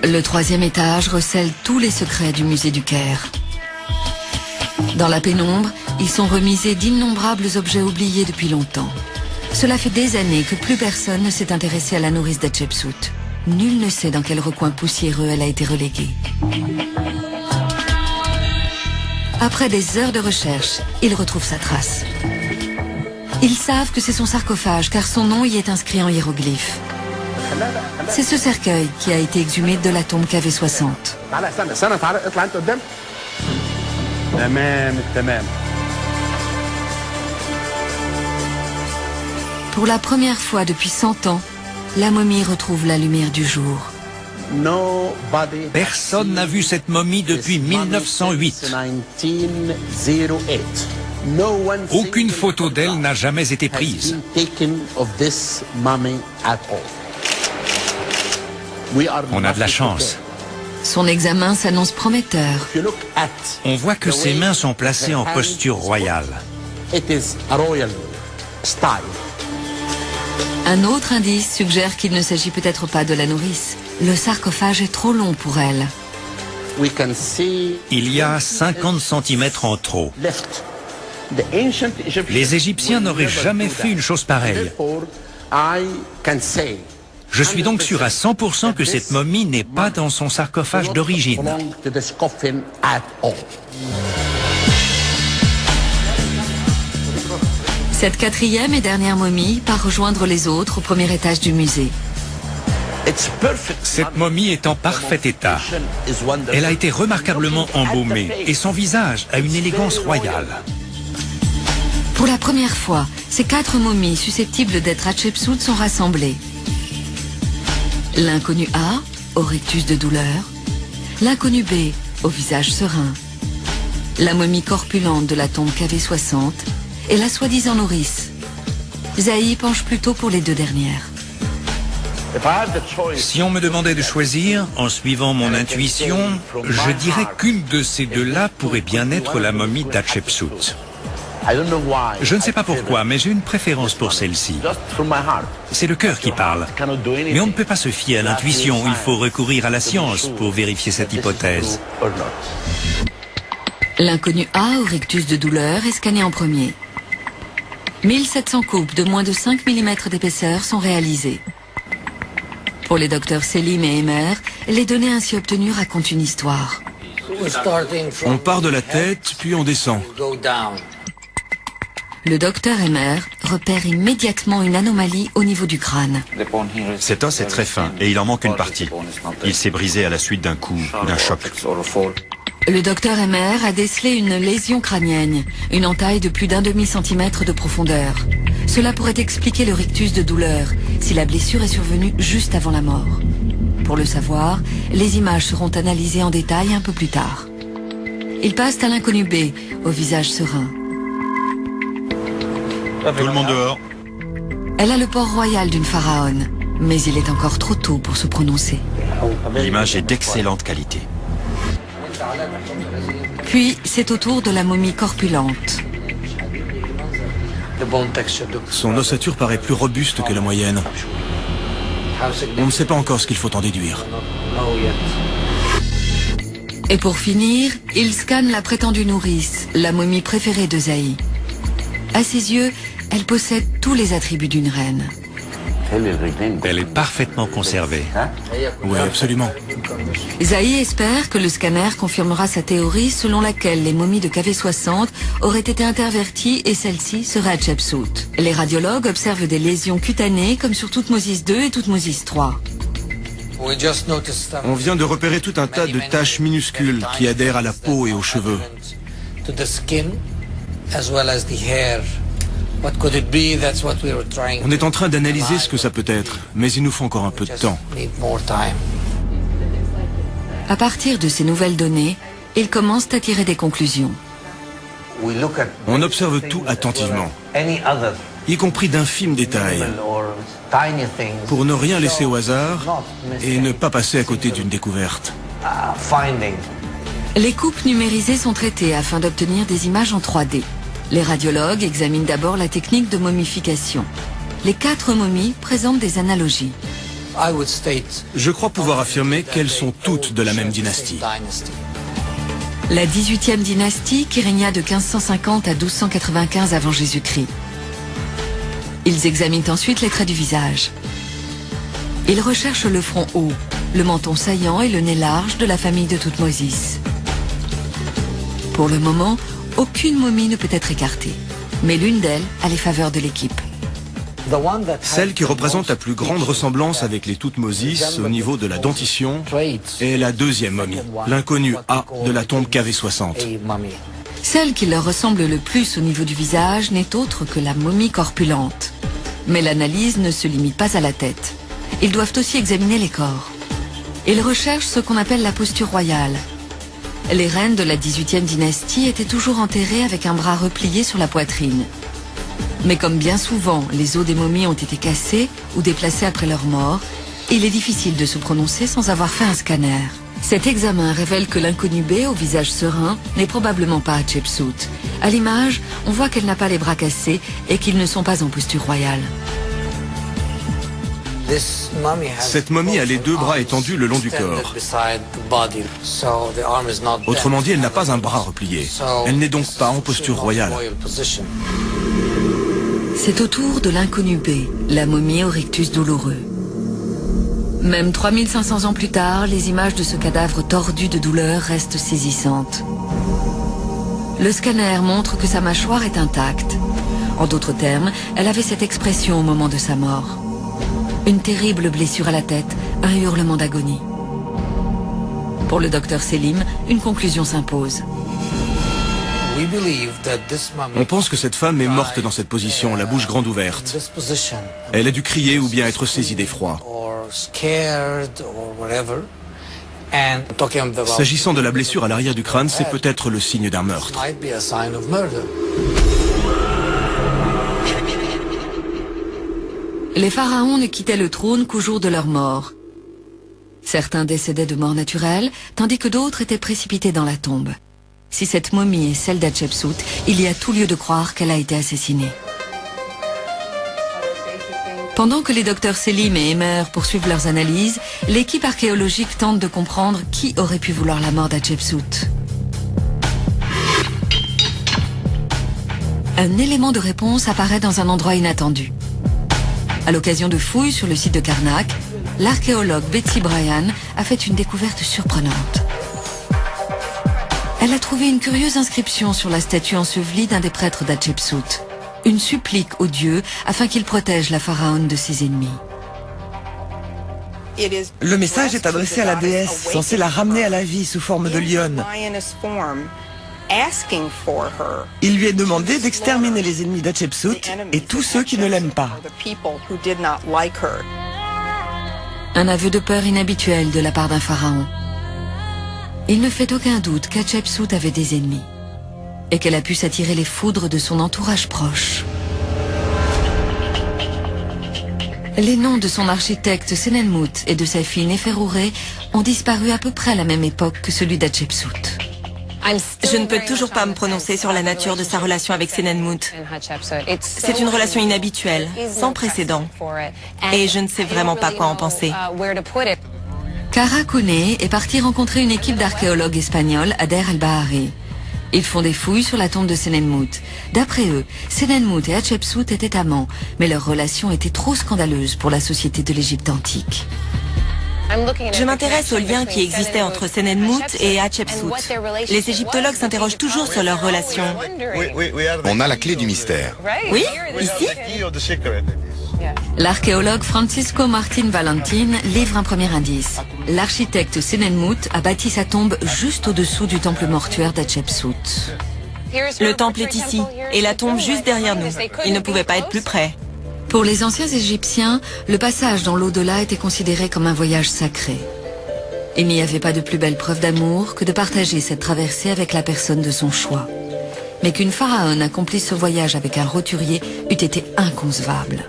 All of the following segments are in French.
Le 3e étage recèle tous les secrets du musée du Caire. Dans la pénombre, ils sont remisés d'innombrables objets oubliés depuis longtemps. Cela fait des années que plus personne ne s'est intéressé à la nourrice d'Hatchepsout. Nul ne sait dans quel recoin poussiéreux elle a été reléguée. Après des heures de recherche, ils retrouvent sa trace. Ils savent que c'est son sarcophage car son nom y est inscrit en hiéroglyphes. C'est ce cercueil qui a été exhumé de la tombe KV60. Pour la première fois depuis 100 ans, la momie retrouve la lumière du jour. Personne n'a vu cette momie depuis 1908. Aucune photo d'elle n'a jamais été prise. On a de la chance. Son examen s'annonce prometteur. On voit que ses mains sont placées en posture royale. Un autre indice suggère qu'il ne s'agit peut-être pas de la nourrice. Le sarcophage est trop long pour elle. Il y a 50 cm en trop. Les Égyptiens n'auraient jamais fait une chose pareille. Je suis donc sûr à 100% que cette momie n'est pas dans son sarcophage d'origine. Cette 4e et dernière momie part rejoindre les autres au premier étage du musée. Cette momie est en parfait état. Elle a été remarquablement embaumée et son visage a une élégance royale. Pour la première fois, ces 4 momies susceptibles d'être Hatchepsout sont rassemblées. L'inconnu A, au rictus de douleur. L'inconnu B, au visage serein. La momie corpulente de la tombe KV60 et la soi-disant nourrice. Zahi penche plutôt pour les 2 dernières. Si on me demandait de choisir, en suivant mon intuition, je dirais qu'une de ces deux-là pourrait bien être la momie d'Hatchepsout. Je ne sais pas pourquoi, mais j'ai une préférence pour celle-ci. C'est le cœur qui parle. Mais on ne peut pas se fier à l'intuition, il faut recourir à la science pour vérifier cette hypothèse. L'inconnu A au rictus de douleur est scanné en premier. 1700 coupes de moins de 5 mm d'épaisseur sont réalisées. Pour les docteurs Selim et Emer, les données ainsi obtenues racontent une histoire. On part de la tête, puis on descend. Le docteur Emer repère immédiatement une anomalie au niveau du crâne. Cet os est très fin et il en manque une partie. Il s'est brisé à la suite d'un coup, d'un choc. Le docteur Emer a décelé une lésion crânienne, une entaille de plus d'1 demi-centimètre de profondeur. Cela pourrait expliquer le rictus de douleur, si la blessure est survenue juste avant la mort. Pour le savoir, les images seront analysées en détail un peu plus tard. Ils passent à l'inconnu B, au visage serein. Tout le monde dehors. Elle a le port royal d'une pharaone, mais il est encore trop tôt pour se prononcer. L'image est d'excellente qualité. Puis, c'est au tour de la momie corpulente. Son ossature paraît plus robuste que la moyenne. On ne sait pas encore ce qu'il faut en déduire. Et pour finir, il scanne la prétendue nourrice, la momie préférée de Zahi. À ses yeux, elle possède tous les attributs d'une reine. Elle est parfaitement conservée. Oui, absolument. Zahi espère que le scanner confirmera sa théorie selon laquelle les momies de KV60 auraient été interverties et celle-ci serait Hatchepsout. Les radiologues observent des lésions cutanées comme sur Toutmosis II et Toutmosis III. On vient de repérer tout un tas de taches minuscules qui adhèrent à la peau et aux cheveux. On est en train d'analyser ce que ça peut être, mais il nous faut encore un peu de temps. À partir de ces nouvelles données, ils commencent à tirer des conclusions. On observe tout attentivement, y compris d'infimes détails, pour ne rien laisser au hasard et ne pas passer à côté d'une découverte. Les coupes numérisées sont traitées afin d'obtenir des images en 3D. Les radiologues examinent d'abord la technique de momification. Les 4 momies présentent des analogies. Je crois pouvoir affirmer qu'elles sont toutes de la même dynastie. La 18e dynastie qui régna de 1550 à 1295 avant Jésus-Christ. Ils examinent ensuite les traits du visage. Ils recherchent le front haut, le menton saillant et le nez large de la famille de Toutmosis. Pour le moment, aucune momie ne peut être écartée, mais l'une d'elles a les faveurs de l'équipe. Celle qui représente la plus grande ressemblance avec les Toutmosis au niveau de la dentition est la deuxième momie, l'inconnu A de la tombe KV60. Celle qui leur ressemble le plus au niveau du visage n'est autre que la momie corpulente. Mais l'analyse ne se limite pas à la tête. Ils doivent aussi examiner les corps. Ils recherchent ce qu'on appelle la posture royale. Les reines de la 18e dynastie étaient toujours enterrées avec un bras replié sur la poitrine. Mais comme bien souvent, les os des momies ont été cassés ou déplacés après leur mort, il est difficile de se prononcer sans avoir fait un scanner. Cet examen révèle que l'inconnu B, au visage serein, n'est probablement pas Hatshepsut. À l'image, on voit qu'elle n'a pas les bras cassés et qu'ils ne sont pas en posture royale. Cette momie a les deux bras étendus le long du corps. Autrement dit, elle n'a pas un bras replié. Elle n'est donc pas en posture royale. C'est au tour de l'inconnu B, la momie au rictus douloureux. Même 3500 ans plus tard, les images de ce cadavre tordu de douleur restent saisissantes. Le scanner montre que sa mâchoire est intacte. En d'autres termes, elle avait cette expression au moment de sa mort. Une terrible blessure à la tête, un hurlement d'agonie. Pour le docteur Selim, une conclusion s'impose. On pense que cette femme est morte dans cette position, la bouche grande ouverte. Elle a dû crier ou bien être saisie d'effroi. S'agissant de la blessure à l'arrière du crâne, c'est peut-être le signe d'un meurtre. Les pharaons ne quittaient le trône qu'au jour de leur mort. Certains décédaient de mort naturelle, tandis que d'autres étaient précipités dans la tombe. Si cette momie est celle d'Hatshepsut, il y a tout lieu de croire qu'elle a été assassinée. Pendant que les docteurs Selim et Emmer poursuivent leurs analyses, l'équipe archéologique tente de comprendre qui aurait pu vouloir la mort d'Hatshepsut. Un élément de réponse apparaît dans un endroit inattendu. À l'occasion de fouilles sur le site de Karnak, l'archéologue Betsy Bryan a fait une découverte surprenante. Elle a trouvé une curieuse inscription sur la statue ensevelie d'un des prêtres d'Hatshepsut. Une supplique au dieu afin qu'il protège la pharaone de ses ennemis. Le message est adressé à la déesse, censée la ramener à la vie sous forme de lionne. Il lui est demandé d'exterminer les ennemis d'Hatshepsut et tous ceux qui ne l'aiment pas. Un aveu de peur inhabituel de la part d'un pharaon. Il ne fait aucun doute qu'Hatshepsut avait des ennemis et qu'elle a pu s'attirer les foudres de son entourage proche. Les noms de son architecte Senenmut et de sa fille Neferuré ont disparu à peu près à la même époque que celui d'Hatshepsut. Je ne peux toujours pas me prononcer sur la nature de sa relation avec Senenmut. C'est une relation inhabituelle, sans précédent. Et je ne sais vraiment pas quoi en penser. Kara Kone est partie rencontrer une équipe d'archéologues espagnols à Der el-Bahari. Ils font des fouilles sur la tombe de Senenmut. D'après eux, Senenmut et Hatshepsut étaient amants, mais leur relation était trop scandaleuse pour la société de l'Égypte antique. Je m'intéresse aux liens qui existaient entre Senenmut et Hatshepsut. Les égyptologues s'interrogent toujours sur leur relation. On a la clé du mystère. Oui, ici ? L'archéologue Francisco Martin Valentin livre un premier indice. L'architecte Senenmut a bâti sa tombe juste au-dessous du temple mortuaire d'Hatshepsut. Le temple est ici, et la tombe juste derrière nous. Il ne pouvait pas être plus près. Pour les anciens Égyptiens, le passage dans l'au-delà était considéré comme un voyage sacré. Il n'y avait pas de plus belle preuve d'amour que de partager cette traversée avec la personne de son choix. Mais qu'une pharaone accomplisse ce voyage avec un roturier eût été inconcevable.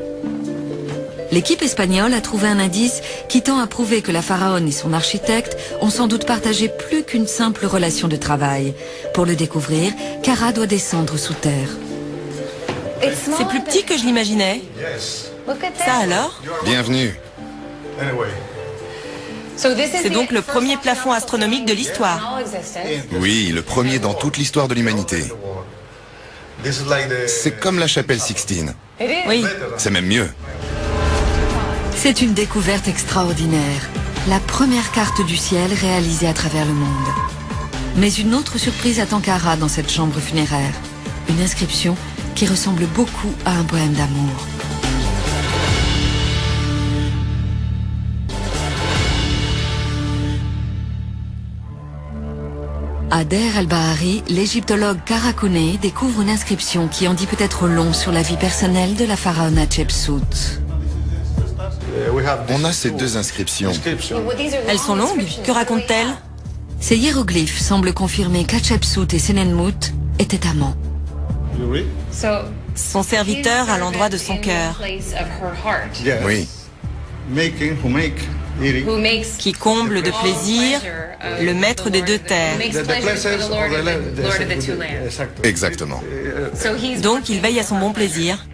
L'équipe espagnole a trouvé un indice qui tend à prouver que la pharaone et son architecte ont sans doute partagé plus qu'une simple relation de travail. Pour le découvrir, Kara doit descendre sous terre. C'est plus petit que je l'imaginais. Ça alors ? Bienvenue. C'est donc le premier plafond astronomique de l'histoire. Oui, le premier dans toute l'histoire de l'humanité. C'est comme la chapelle Sixtine. Oui. C'est même mieux. C'est une découverte extraordinaire. La première carte du ciel réalisée à travers le monde. Mais une autre surprise attend Kara dans cette chambre funéraire. Une inscription qui ressemble beaucoup à un poème d'amour. À Der el-Bahari, l'égyptologue Kara Koné découvre une inscription qui en dit peut-être long sur la vie personnelle de la pharaone Hatshepsut. On a ces deux inscriptions. Elles sont longues. Que racontent-elles? Ces hiéroglyphes semblent confirmer qu'Hatshepsut et Senenmut étaient amants. Son serviteur à l'endroit de son cœur. Oui. Qui comble de plaisir le maître des deux terres. Exactement. Donc il veille à son bon plaisir.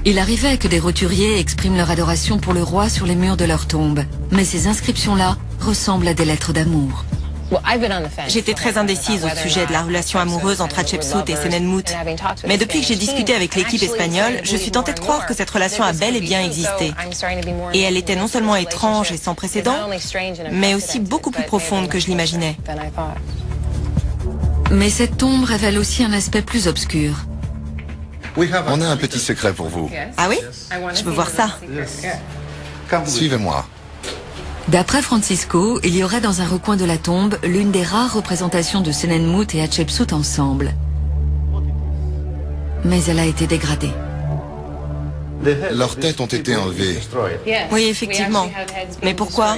Il arrivait que des roturiers expriment leur adoration pour le roi sur les murs de leur tombe. Mais ces inscriptions-là ressemblent à des lettres d'amour. J'étais très indécise au sujet de la relation amoureuse entre Hatshepsut et Senenmut. Mais depuis que j'ai discuté avec l'équipe espagnole, je suis tentée de croire que cette relation a bel et bien existé. Et elle était non seulement étrange et sans précédent, mais aussi beaucoup plus profonde que je l'imaginais. Mais cette tombe révèle aussi un aspect plus obscur. On a un petit secret pour vous. Ah oui? Je veux voir ça. Suivez-moi. D'après Francisco, il y aurait dans un recoin de la tombe l'une des rares représentations de Senenmut et Hatshepsut ensemble. Mais elle a été dégradée. Leurs têtes ont été enlevées. Oui, effectivement. Mais pourquoi?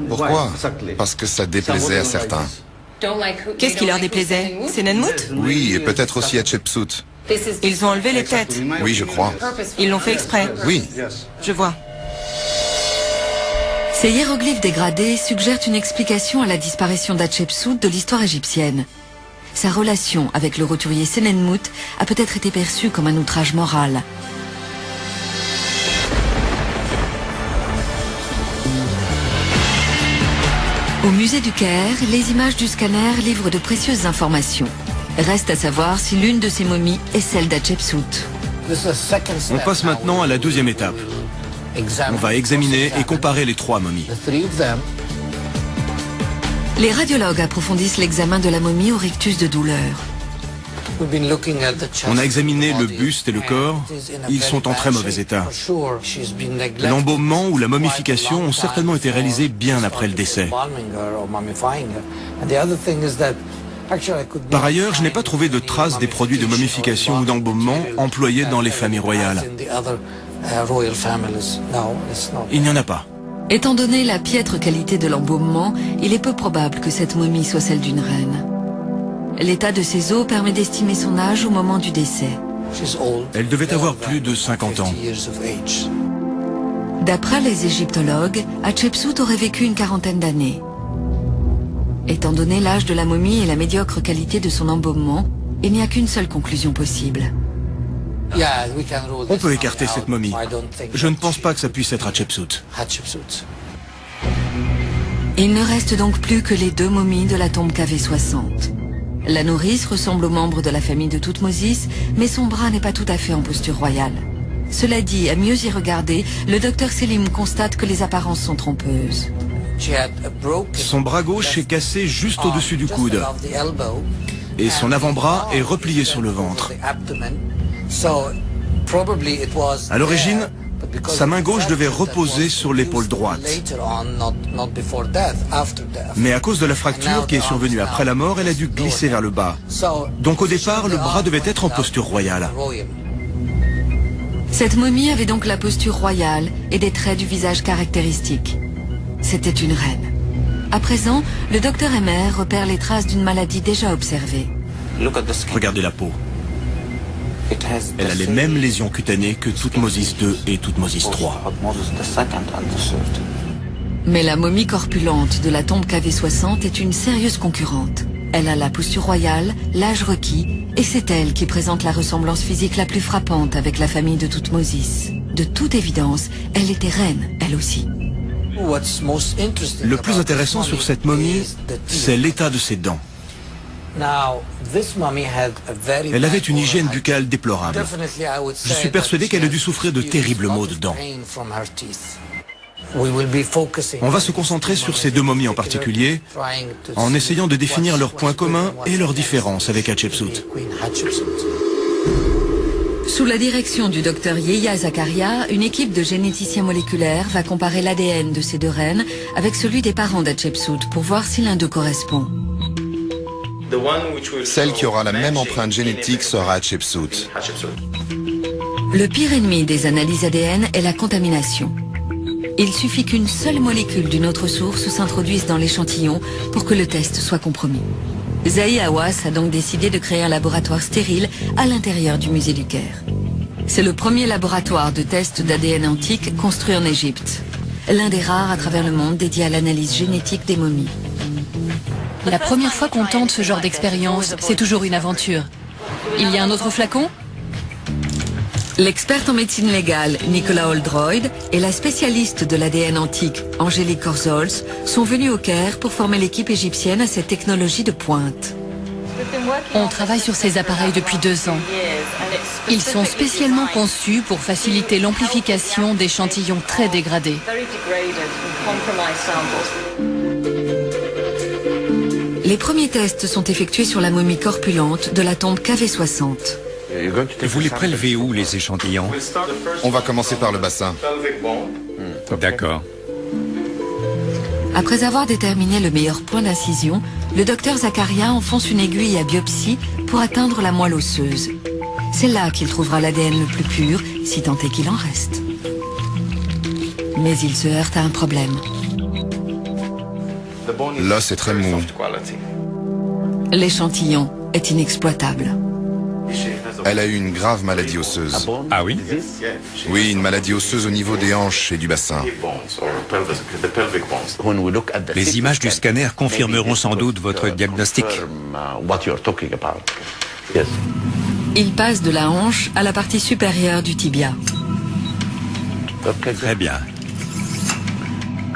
Pourquoi? Parce que ça déplaisait à certains. Qu'est-ce qui leur déplaisait? Senenmut? Oui, et peut-être aussi Hatshepsut. Ils ont enlevé les têtes. Oui, je crois. Ils l'ont fait exprès. Oui. Je vois. Ces hiéroglyphes dégradés suggèrent une explication à la disparition d'Hatshepsut de l'histoire égyptienne. Sa relation avec le roturier Senenmut a peut-être été perçue comme un outrage moral. Au musée du Caire, les images du scanner livrent de précieuses informations. Reste à savoir si l'une de ces momies est celle d'Hatshepsut. On passe maintenant à la deuxième étape. On va examiner et comparer les trois momies. Les radiologues approfondissent l'examen de la momie au rictus de douleur. On a examiné le buste et le corps. Ils sont en très mauvais état. L'embaumement ou la momification ont certainement été réalisés bien après le décès. Par ailleurs, je n'ai pas trouvé de traces des produits de momification ou d'embaumement employés dans les familles royales. Il n'y en a pas. Étant donné la piètre qualité de l'embaumement, il est peu probable que cette momie soit celle d'une reine. L'état de ses os permet d'estimer son âge au moment du décès. Elle devait avoir plus de 50 ans. D'après les égyptologues, Hatshepsut aurait vécu une quarantaine d'années. Étant donné l'âge de la momie et la médiocre qualité de son embaumement, il n'y a qu'une seule conclusion possible. On peut écarter cette momie. Je ne pense pas que ça puisse être Hatshepsut. Il ne reste donc plus que les deux momies de la tombe KV60. La nourrice ressemble aux membres de la famille de Thoutmôsis, mais son bras n'est pas tout à fait en posture royale. Cela dit, à mieux y regarder, le docteur Selim constate que les apparences sont trompeuses. Son bras gauche est cassé juste au-dessus du coude. Et son avant-bras est replié sur le ventre. À l'origine, sa main gauche devait reposer sur l'épaule droite. Mais à cause de la fracture qui est survenue après la mort, elle a dû glisser vers le bas. Donc au départ, le bras devait être en posture royale. Cette momie avait donc la posture royale et des traits du visage caractéristiques. C'était une reine. À présent, le docteur Emmer repère les traces d'une maladie déjà observée. Regardez la peau. Elle a les mêmes lésions cutanées que Thoutmôsis II et Thoutmôsis III. Mais la momie corpulente de la tombe KV60 est une sérieuse concurrente. Elle a la posture royale, l'âge requis, et c'est elle qui présente la ressemblance physique la plus frappante avec la famille de Thoutmôsis. De toute évidence, elle était reine, elle aussi. Le plus intéressant sur cette momie, c'est l'état de ses dents. Elle avait une hygiène buccale déplorable. Je suis persuadé qu'elle a dû souffrir de terribles maux de dents. On va se concentrer sur ces deux momies en particulier, en essayant de définir leurs points communs et leurs différences avec Hatshepsut. Sous la direction du docteur Yehiya Zakaria, une équipe de généticiens moléculaires va comparer l'ADN de ces deux reines avec celui des parents d'Hatshepsut pour voir si l'un d'eux correspond. Celle qui aura la même empreinte génétique sera Hatshepsut. Le pire ennemi des analyses ADN est la contamination. Il suffit qu'une seule molécule d'une autre source s'introduise dans l'échantillon pour que le test soit compromis. Zahi Hawass a donc décidé de créer un laboratoire stérile à l'intérieur du musée du Caire. C'est le premier laboratoire de test d'ADN antique construit en Égypte. L'un des rares à travers le monde dédié à l'analyse génétique des momies. La première fois qu'on tente ce genre d'expérience, c'est toujours une aventure. Il y a un autre flacon ? L'experte en médecine légale, Nicolas Oldroyd, et la spécialiste de l'ADN antique, Angélique Korzols, sont venus au Caire pour former l'équipe égyptienne à cette technologie de pointe. On travaille sur ces appareils depuis 2 ans. Ils sont spécialement conçus pour faciliter l'amplification d'échantillons très dégradés. Les premiers tests sont effectués sur la momie corpulente de la tombe KV60. Vous les prélevez où, les échantillons? On va commencer par le bassin. D'accord. Après avoir déterminé le meilleur point d'incision, le docteur Zakaria enfonce une aiguille à biopsie pour atteindre la moelle osseuse. C'est là qu'il trouvera l'ADN le plus pur, si tant est qu'il en reste. Mais il se heurte à un problème. L'os est très mou. L'échantillon est inexploitable. Elle a eu une grave maladie osseuse. Ah oui? Oui, une maladie osseuse au niveau des hanches et du bassin. Les images du scanner confirmeront sans doute votre diagnostic. Il passe de la hanche à la partie supérieure du tibia. Très bien.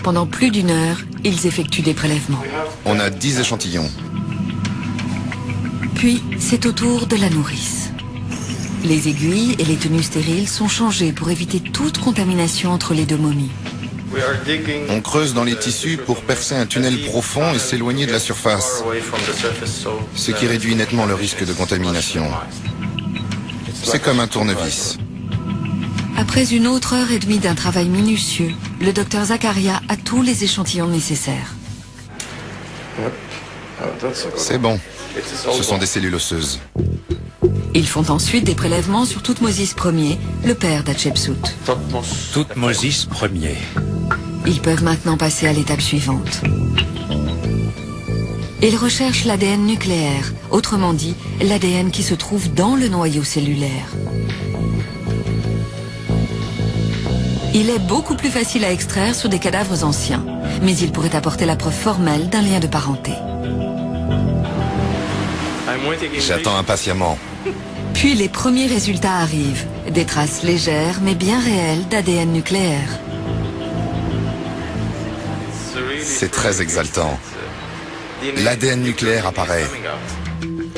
Pendant plus d'1 heure, ils effectuent des prélèvements. On a 10 échantillons. Puis, c'est au tour de la nourrice. Les aiguilles et les tenues stériles sont changées pour éviter toute contamination entre les deux momies. On creuse dans les tissus pour percer un tunnel profond et s'éloigner de la surface, ce qui réduit nettement le risque de contamination. C'est comme un tournevis. Après 1 autre heure et demie d'un travail minutieux, le docteur Zakaria a tous les échantillons nécessaires. C'est bon. Ce sont des cellules osseuses. Ils font ensuite des prélèvements sur Thoutmôsis Ier, le père d'Hatshepsut. Thoutmôsis Ier. Ils peuvent maintenant passer à l'étape suivante. Ils recherchent l'ADN nucléaire, autrement dit, l'ADN qui se trouve dans le noyau cellulaire. Il est beaucoup plus facile à extraire sur des cadavres anciens, mais il pourrait apporter la preuve formelle d'un lien de parenté. J'attends impatiemment. Puis les premiers résultats arrivent, des traces légères mais bien réelles d'ADN nucléaire. C'est très exaltant. L'ADN nucléaire apparaît.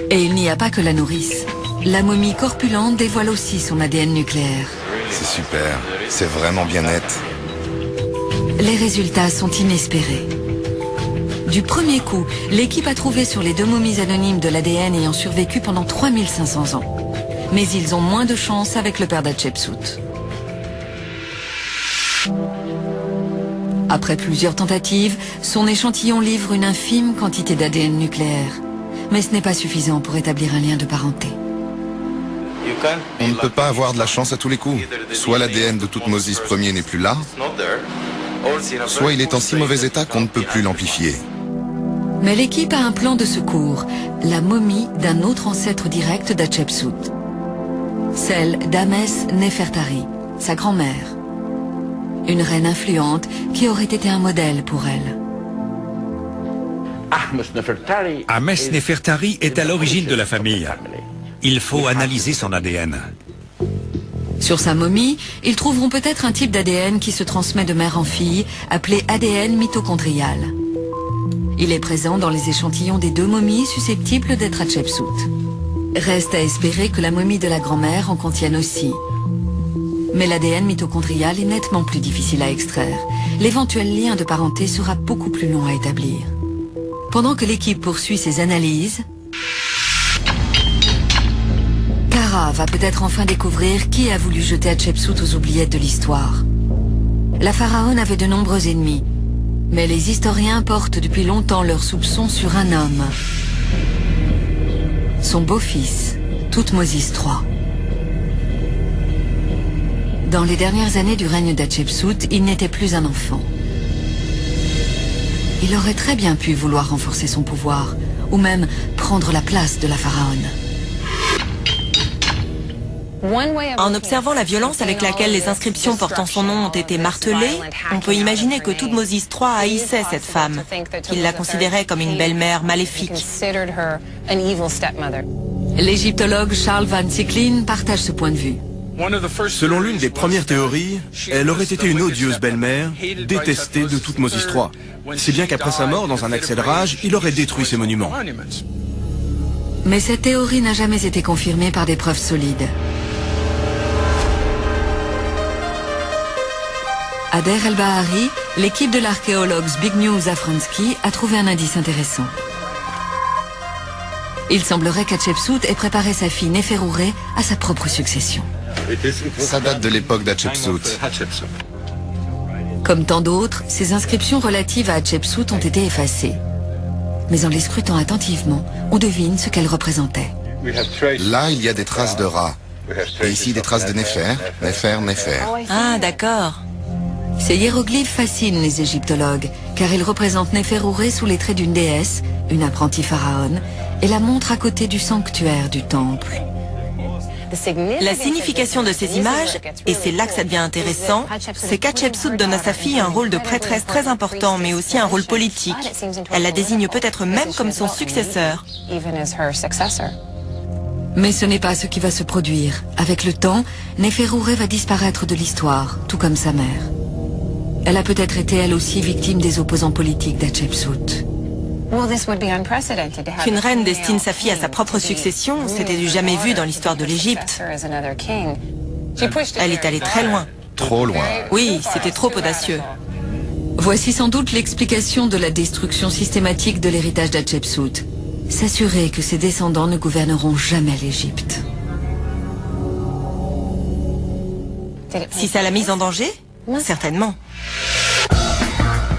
Et il n'y a pas que la nourrice. La momie corpulente dévoile aussi son ADN nucléaire. C'est super. C'est vraiment bien net. Les résultats sont inespérés. Du premier coup, l'équipe a trouvé sur les 2 momies anonymes de l'ADN ayant survécu pendant 3500 ans. Mais ils ont moins de chance avec le père d'Hatshepsut. Après plusieurs tentatives, son échantillon livre une infime quantité d'ADN nucléaire. Mais ce n'est pas suffisant pour établir un lien de parenté. On ne peut pas avoir de la chance à tous les coups. Soit l'ADN de Thoutmôsis Ier n'est plus là, soit il est en si mauvais état qu'on ne peut plus l'amplifier. Mais l'équipe a un plan de secours, la momie d'un autre ancêtre direct d'Hatshepsut. Celle d'Ahmès Nefertari, sa grand-mère. Une reine influente qui aurait été un modèle pour elle. Ahmès Nefertari est à l'origine de la famille. Il faut analyser son ADN. Sur sa momie, ils trouveront peut-être un type d'ADN qui se transmet de mère en fille, appelé ADN mitochondrial. Il est présent dans les échantillons des 2 momies susceptibles d'être Hatshepsut. Reste à espérer que la momie de la grand-mère en contienne aussi. Mais l'ADN mitochondrial est nettement plus difficile à extraire. L'éventuel lien de parenté sera beaucoup plus long à établir. Pendant que l'équipe poursuit ses analyses, Kara va peut-être enfin découvrir qui a voulu jeter Hatshepsut aux oubliettes de l'histoire. La pharaone avait de nombreux ennemis, mais les historiens portent depuis longtemps leurs soupçons sur un homme. Son beau-fils, Thoutmôsis III. Dans les dernières années du règne d'Hatshepsut, il n'était plus un enfant. Il aurait très bien pu vouloir renforcer son pouvoir, ou même prendre la place de la pharaone. En observant la violence avec laquelle les inscriptions portant son nom ont été martelées, on peut imaginer que Thoutmôsis III haïssait cette femme, qu'il la considérait comme une belle-mère maléfique. L'égyptologue Charles Van Sicklin partage ce point de vue. Selon l'une des premières théories, elle aurait été une odieuse belle-mère, détestée de Thoutmôsis III. Si bien qu'après sa mort, dans un accès de rage, il aurait détruit ses monuments. Mais cette théorie n'a jamais été confirmée par des preuves solides. À Deir el-Bahari, l'équipe de l'archéologue Zbigniew Zafransky a trouvé un indice intéressant. Il semblerait qu'Hatshepsut ait préparé sa fille Néferouré à sa propre succession. Ça date de l'époque d'Hatshepsut. Comme tant d'autres, ces inscriptions relatives à Hatshepsut ont été effacées. Mais en les scrutant attentivement, on devine ce qu'elles représentaient. Là, il y a des traces de rats. Et ici, des traces de Néfer. Néfer. Ah, d'accord. Ces hiéroglyphes fascinent les égyptologues, car ils représentent Néferouré sous les traits d'une déesse, une apprentie pharaone, et la montrent à côté du sanctuaire du temple. La signification de ces images, et c'est là que ça devient intéressant, c'est qu'Hatshepsut donne à sa fille un rôle de prêtresse très important, mais aussi un rôle politique. Elle la désigne peut-être même comme son successeur. Mais ce n'est pas ce qui va se produire. Avec le temps, Néferouré va disparaître de l'histoire, tout comme sa mère. Elle a peut-être été elle aussi victime des opposants politiques d'Hatshepsut. Qu'une reine destine sa fille à sa propre succession, c'était du jamais vu dans l'histoire de l'Égypte. Elle est allée très loin. Trop loin. Oui, c'était trop audacieux. Voici sans doute l'explication de la destruction systématique de l'héritage d'Hatshepsut. S'assurer que ses descendants ne gouverneront jamais l'Égypte. Si ça l'a mise en danger? Certainement.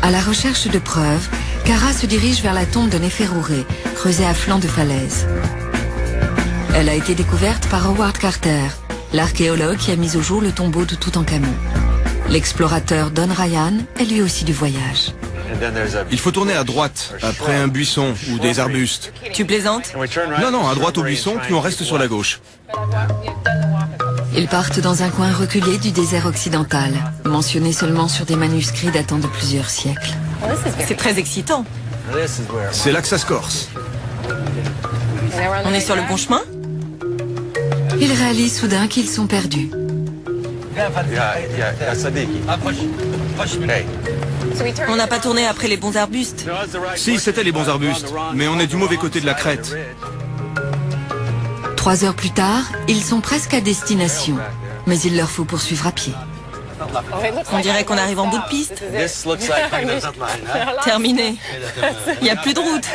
À la recherche de preuves, Kara se dirige vers la tombe de Néferouré, creusée à flanc de falaise. Elle a été découverte par Howard Carter, l'archéologue qui a mis au jour le tombeau de Toutankhamon. L'explorateur Don Ryan est lui aussi du voyage. Il faut tourner à droite, après un buisson ou des arbustes. Tu plaisantes? Non, à droite au buisson, puis on reste sur la gauche. Ils partent dans un coin reculé du désert occidental, mentionné seulement sur des manuscrits datant de plusieurs siècles. C'est très excitant. C'est là que ça se corse. On est sur le bon chemin? Ils réalisent soudain qu'ils sont perdus. On n'a pas tourné après les bons arbustes. Si, c'était les bons arbustes, mais on est du mauvais côté de la crête. 3 heures plus tard, ils sont presque à destination, mais il leur faut poursuivre à pied. On dirait qu'on arrive en bout de piste. Terminé. Il n'y a plus de route.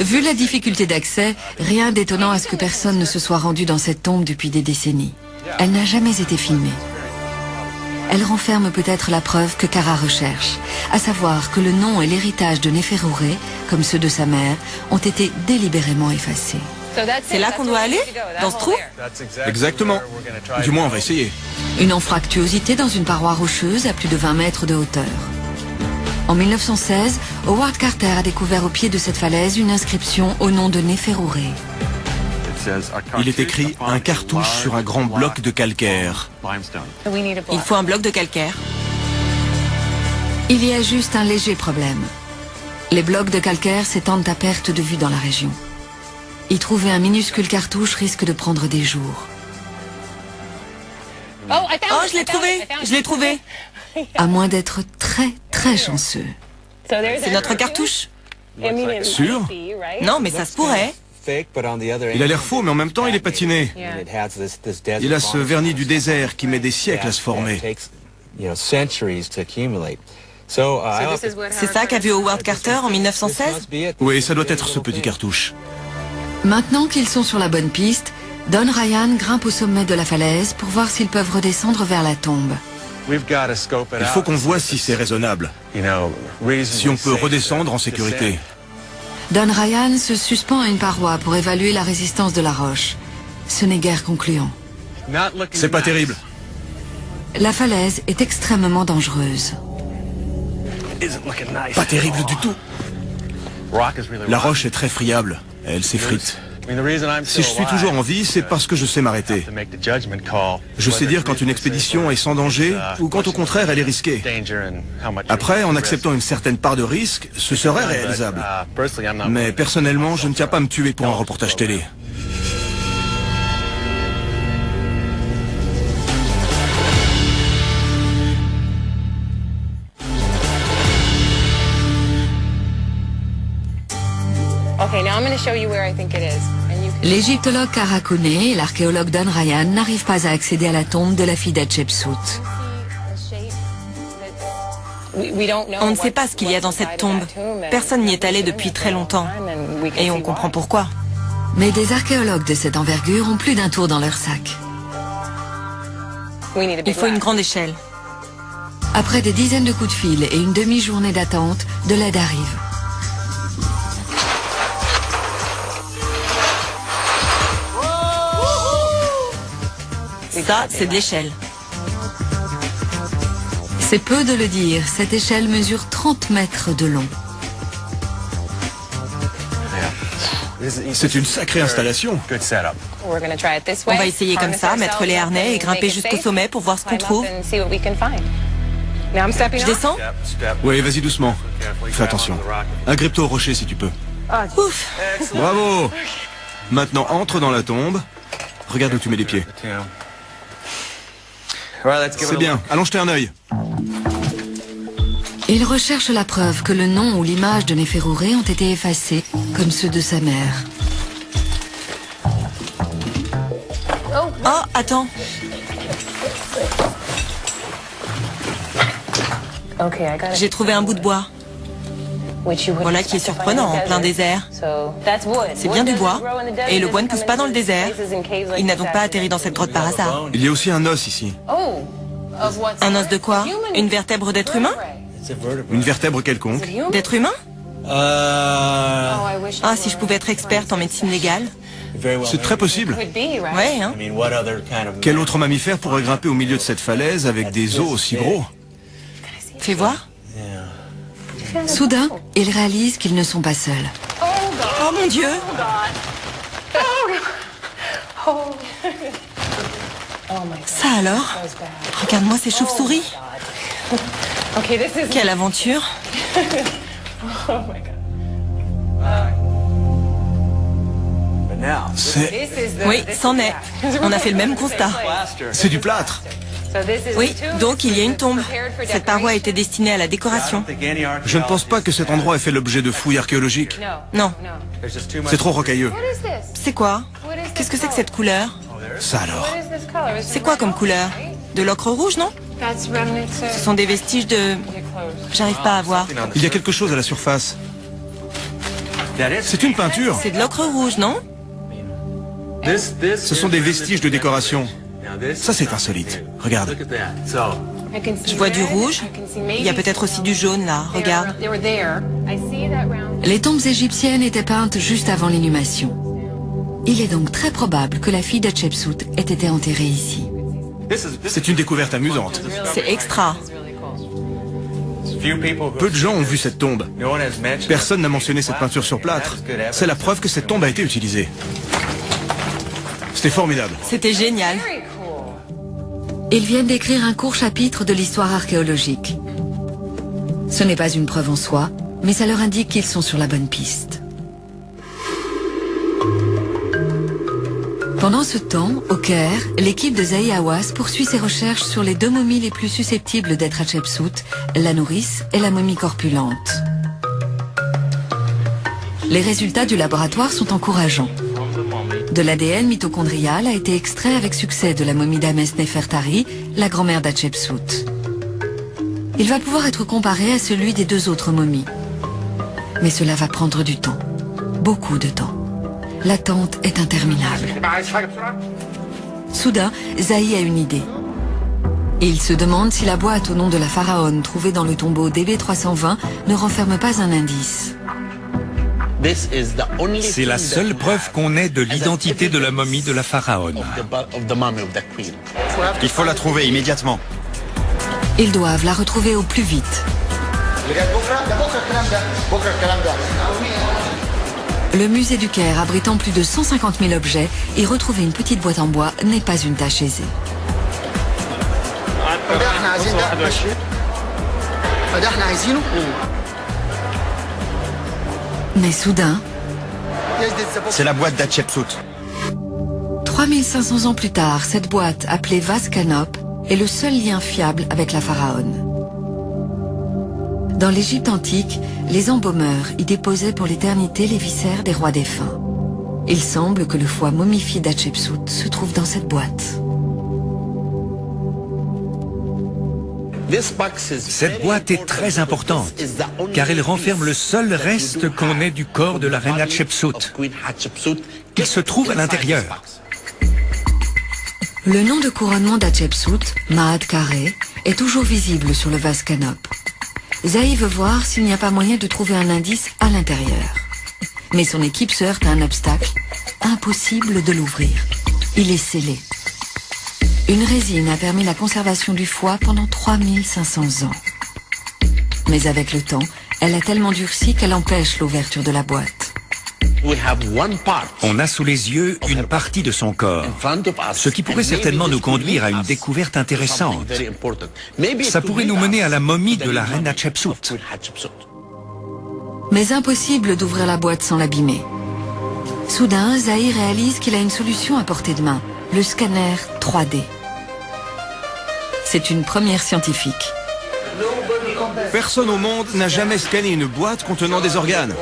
Vu la difficulté d'accès, rien d'étonnant à ce que personne ne se soit rendu dans cette tombe depuis des décennies. Elle n'a jamais été filmée. Elle renferme peut-être la preuve que Kara recherche, à savoir que le nom et l'héritage de Néferouré, comme ceux de sa mère, ont été délibérément effacés. C'est là qu'on doit aller? Dans ce trou? Exactement. Du moins, on va essayer. Une anfractuosité dans une paroi rocheuse à plus de 20 mètres de hauteur. En 1916, Howard Carter a découvert au pied de cette falaise une inscription au nom de Néferouré. Il est écrit « Un cartouche sur un grand bloc de calcaire ». Il faut un bloc de calcaire. Il y a juste un léger problème. Les blocs de calcaire s'étendent à perte de vue dans la région. Y trouver un minuscule cartouche risque de prendre des jours. Oh, je l'ai trouvé! Je l'ai trouvé! À moins d'être très, très chanceux. C'est notre cartouche? Sûr? Non, mais ça se pourrait. Il a l'air faux, mais en même temps, il est patiné. Il a ce vernis du désert qui met des siècles à se former. C'est ça qu'a vu Howard Carter en 1916? Oui, ça doit être ce petit cartouche. Maintenant qu'ils sont sur la bonne piste, Don Ryan grimpe au sommet de la falaise pour voir s'ils peuvent redescendre vers la tombe. Il faut qu'on voit si c'est raisonnable. Si on peut redescendre en sécurité. Don Ryan se suspend à une paroi pour évaluer la résistance de la roche. Ce n'est guère concluant. C'est pas terrible. La falaise est extrêmement dangereuse. Pas terrible du tout. La roche est très friable. Elle s'effrite. Si je suis toujours en vie, c'est parce que je sais m'arrêter. Je sais dire quand une expédition est sans danger ou quand au contraire elle est risquée. Après, en acceptant une certaine part de risque, ce serait réalisable. Mais personnellement, je ne tiens pas à me tuer pour un reportage télé. L'égyptologue Kara Cooney et l'archéologue Don Ryan n'arrivent pas à accéder à la tombe de la fille d'Hatshepsut. On ne sait pas ce qu'il y a dans cette tombe. Personne n'y est allé depuis très longtemps. Et on comprend pourquoi. Mais des archéologues de cette envergure ont plus d'un tour dans leur sac. Il faut une grande échelle. Après des dizaines de coups de fil et une demi-journée d'attente, de l'aide arrive. Ça, c'est de l'échelle. C'est peu de le dire, cette échelle mesure 30 mètres de long. C'est une sacrée installation. On va essayer comme ça, mettre les harnais et grimper jusqu'au sommet pour voir ce qu'on trouve. Je descends? Oui, vas-y doucement. Fais attention. Agrippe-toi au rocher si tu peux. Ouf! Bravo! Maintenant, entre dans la tombe. Regarde où tu mets les pieds. C'est bien. Allonge-toi un œil. Il recherche la preuve que le nom ou l'image de Néferouré ont été effacés, comme ceux de sa mère. Oh, attends. J'ai trouvé un bout de bois. Voilà qui est surprenant en plein désert. C'est bien du bois. Et le bois ne pousse pas dans le désert. Il n'a donc pas atterri dans cette grotte par hasard. Il y a aussi un os ici. Un os de quoi? Une vertèbre d'être humain? Une vertèbre quelconque. D'être humain? Ah, si je pouvais être experte en médecine légale. C'est très possible. Ouais, hein? Quel autre mammifère pourrait grimper au milieu de cette falaise avec des os aussi gros? Fais voir. Soudain, ils réalisent qu'ils ne sont pas seuls. Oh mon Dieu! Ça alors? Regarde-moi ces chauves-souris. Quelle aventure! C'est... Oui, c'en est. On a fait le même constat. C'est du plâtre. Oui, donc il y a une tombe. Cette paroi a été destinée à la décoration. Je ne pense pas que cet endroit ait fait l'objet de fouilles archéologiques. Non. C'est trop rocailleux. C'est quoi? Qu'est-ce que c'est que cette couleur? Ça alors? C'est quoi comme couleur? De l'ocre rouge, non? Ce sont des vestiges de... J'arrive pas à voir. Il y a quelque chose à la surface. C'est une peinture. C'est de l'ocre rouge, non? Ce sont des vestiges de décoration. Ça, c'est insolite. Regarde. Je vois du rouge. Il y a peut-être aussi du jaune, là. Regarde. Les tombes égyptiennes étaient peintes juste avant l'inhumation. Il est donc très probable que la fille d'Hatshepsut ait été enterrée ici. C'est une découverte amusante. C'est extra. Peu de gens ont vu cette tombe. Personne n'a mentionné cette peinture sur plâtre. C'est la preuve que cette tombe a été utilisée. C'était formidable. C'était génial. Ils viennent d'écrire un court chapitre de l'histoire archéologique. Ce n'est pas une preuve en soi, mais ça leur indique qu'ils sont sur la bonne piste. Pendant ce temps, au Caire, l'équipe de Zahi Hawass poursuit ses recherches sur les deux momies les plus susceptibles d'être Hatshepsut, la nourrice et la momie corpulente. Les résultats du laboratoire sont encourageants. De l'ADN mitochondrial a été extrait avec succès de la momie d'Ahmes Nefertari, la grand-mère d'Hatshepsut. Il va pouvoir être comparé à celui des deux autres momies. Mais cela va prendre du temps. Beaucoup de temps. L'attente est interminable. Soudain, Zahi a une idée. Il se demande si la boîte au nom de la pharaone trouvée dans le tombeau DB320 ne renferme pas un indice. C'est la seule preuve qu'on ait de l'identité de la momie de la pharaone. Il faut la trouver immédiatement. Ils doivent la retrouver au plus vite. Le musée du Caire, abritant plus de 150 000 objets, y retrouver une petite boîte en bois n'est pas une tâche aisée. Mais soudain... C'est la boîte d'Hatshepsut. 3500 ans plus tard, cette boîte, appelée vase Canop, est le seul lien fiable avec la pharaone. Dans l'Égypte antique, les embaumeurs y déposaient pour l'éternité les viscères des rois défunts. Il semble que le foie momifié d'Hatshepsut se trouve dans cette boîte. Cette boîte est très importante, car elle renferme le seul reste qu'on ait du corps de la reine Hatshepsut. Il se trouve à l'intérieur. Le nom de couronnement d'Hatshepsut, Maat Karé, est toujours visible sur le vase Canop. Zahi veut voir s'il n'y a pas moyen de trouver un indice à l'intérieur. Mais son équipe se heurte à un obstacle. Impossible de l'ouvrir. Il est scellé. Une résine a permis la conservation du foie pendant 3500 ans. Mais avec le temps, elle a tellement durci qu'elle empêche l'ouverture de la boîte. On a sous les yeux une partie de son corps, ce qui pourrait certainement nous conduire à une découverte intéressante. Ça pourrait nous mener à la momie de la reine Hatshepsut. Mais impossible d'ouvrir la boîte sans l'abîmer. Soudain, Zahi réalise qu'il a une solution à portée de main, le scanner 3D. C'est une première scientifique. Personne au monde n'a jamais scanné une boîte contenant des organes.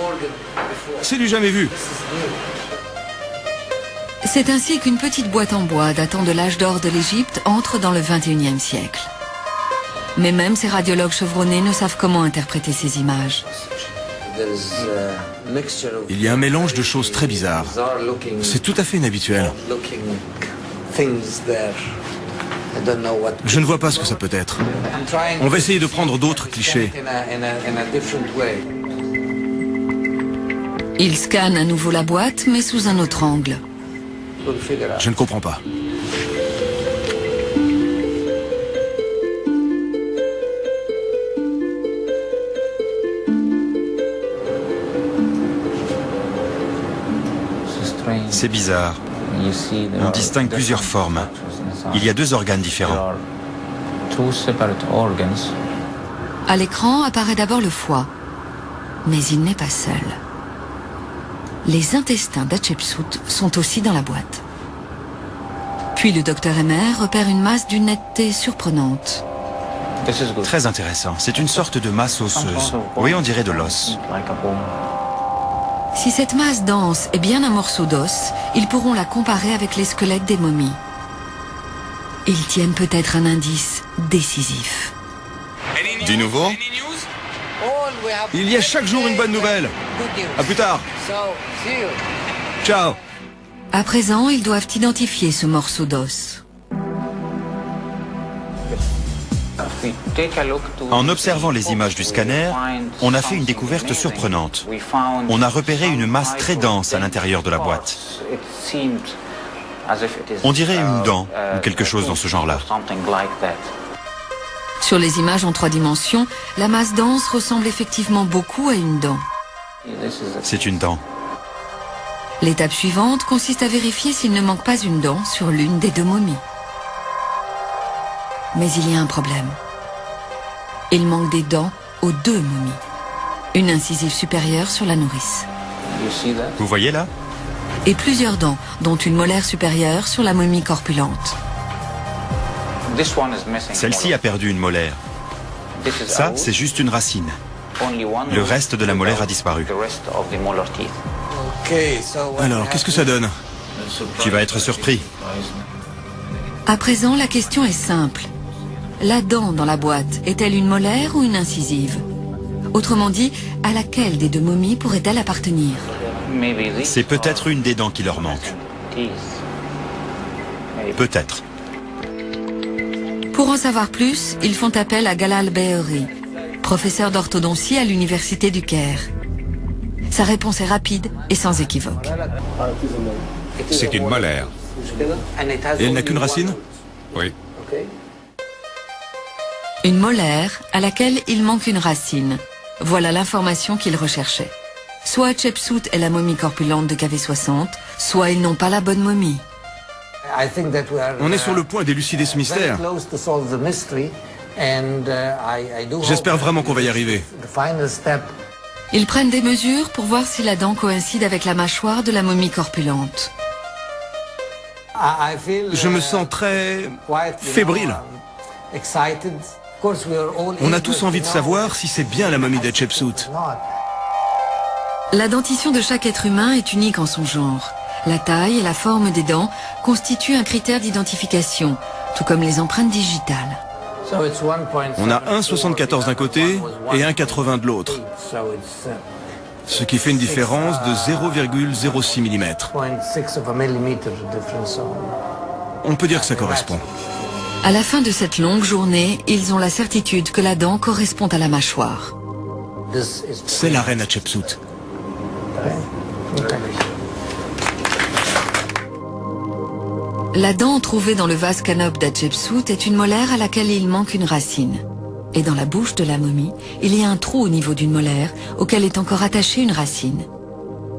C'est du jamais vu. C'est ainsi qu'une petite boîte en bois datant de l'âge d'or de l'Égypte entre dans le 21e siècle. Mais même ces radiologues chevronnés ne savent comment interpréter ces images. Il y a un mélange de choses très bizarres. C'est tout à fait inhabituel. Je ne vois pas ce que ça peut être. On va essayer de prendre d'autres clichés. Il scanne à nouveau la boîte, mais sous un autre angle. Je ne comprends pas. C'est bizarre. On distingue plusieurs formes. Il y a deux organes différents. À l'écran apparaît d'abord le foie. Mais il n'est pas seul. Les intestins d'Hatshepsut sont aussi dans la boîte. Puis le docteur Emmer repère une masse d'une netteté surprenante. Très intéressant. C'est une sorte de masse osseuse. Oui, on dirait de l'os. Si cette masse dense est bien un morceau d'os, ils pourront la comparer avec les squelettes des momies. Ils tiennent peut-être un indice décisif. Du nouveau? Il y a chaque jour une bonne nouvelle. À plus tard. Ciao. À présent, ils doivent identifier ce morceau d'os. En observant les images du scanner, on a fait une découverte surprenante. On a repéré une masse très dense à l'intérieur de la boîte. On dirait une dent ou quelque chose dans ce genre-là. Sur les images en 3 dimensions, la masse dense ressemble effectivement beaucoup à une dent. C'est une dent. L'étape suivante consiste à vérifier s'il ne manque pas une dent sur l'une des deux momies. Mais il y a un problème. Il manque des dents aux 2 momies. Une incisive supérieure sur la nourrice. Vous voyez là? et plusieurs dents, dont une molaire supérieure sur la momie corpulente. Celle-ci a perdu une molaire. Ça, c'est juste une racine. Le reste de la molaire a disparu. Alors, qu'est-ce que ça donne? Tu vas être surpris. À présent, la question est simple. La dent dans la boîte est-elle une molaire ou une incisive? Autrement dit, à laquelle des deux momies pourrait-elle appartenir? C'est peut-être une des dents qui leur manque. Peut-être. Pour en savoir plus, ils font appel à Galal Behery, professeur d'orthodontie à l'université du Caire. Sa réponse est rapide et sans équivoque. C'est une molaire. Et elle n'a qu'une racine? Oui. Une molaire à laquelle il manque une racine. Voilà l'information qu'ils recherchaient. Soit Hatshepsut est la momie corpulente de KV60, soit ils n'ont pas la bonne momie. On est sur le point d'élucider ce mystère. J'espère vraiment qu'on va y arriver. Ils prennent des mesures pour voir si la dent coïncide avec la mâchoire de la momie corpulente. Je me sens très fébrile. On a tous envie de savoir si c'est bien la momie d'Hatshepsut. La dentition de chaque être humain est unique en son genre. La taille et la forme des dents constituent un critère d'identification, tout comme les empreintes digitales. On a 1,74 d'un côté et 1,80 de l'autre, ce qui fait une différence de 0,06 mm. On peut dire que ça correspond. À la fin de cette longue journée, ils ont la certitude que la dent correspond à la mâchoire. C'est la reine Hatshepsut. La dent trouvée dans le vase canope d'Hatshepsut est une molaire à laquelle il manque une racine. Et dans la bouche de la momie, il y a un trou au niveau d'une molaire auquel est encore attachée une racine.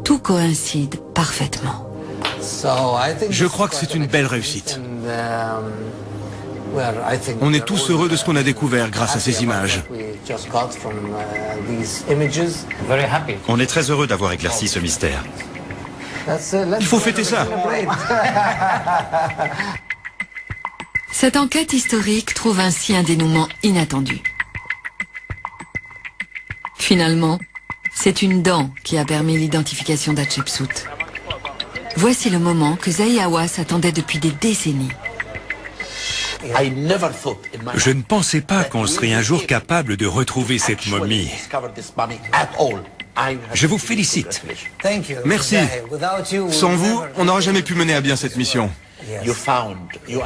Tout coïncide parfaitement. Je crois que c'est une belle réussite. On est tous heureux de ce qu'on a découvert grâce à ces images. On est très heureux d'avoir éclairci ce mystère. Il faut fêter ça. Cette enquête historique trouve ainsi un dénouement inattendu. Finalement, c'est une dent qui a permis l'identification d'Hatshepsut. Voici le moment que Zahi Hawass attendait depuis des décennies. Je ne pensais pas qu'on serait un jour capable de retrouver cette momie. Je vous félicite. Merci. Sans vous, on n'aurait jamais pu mener à bien cette mission.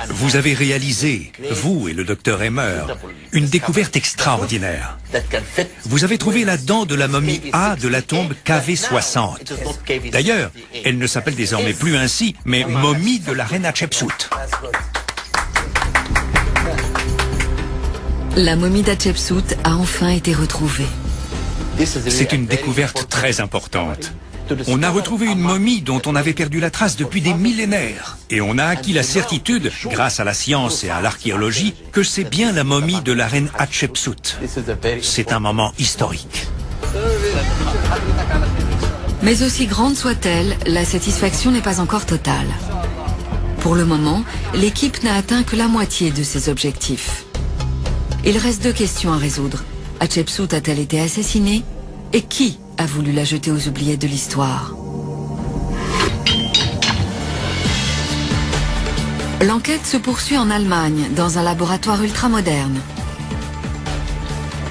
Vous avez réalisé, vous et le docteur Emmer, une découverte extraordinaire. Vous avez trouvé la dent de la momie A de la tombe KV60. D'ailleurs, elle ne s'appelle désormais plus ainsi, mais momie de la reine Hatshepsut. La momie d'Hatshepsut a enfin été retrouvée. C'est une découverte très importante. On a retrouvé une momie dont on avait perdu la trace depuis des millénaires. Et on a acquis la certitude, grâce à la science et à l'archéologie, que c'est bien la momie de la reine Hatshepsut. C'est un moment historique. Mais aussi grande soit-elle, la satisfaction n'est pas encore totale. Pour le moment, l'équipe n'a atteint que la moitié de ses objectifs. Il reste deux questions à résoudre. Hatshepsut a-t-elle été assassinée? Et qui a voulu la jeter aux oubliettes de l'histoire? L'enquête se poursuit en Allemagne, dans un laboratoire ultramoderne.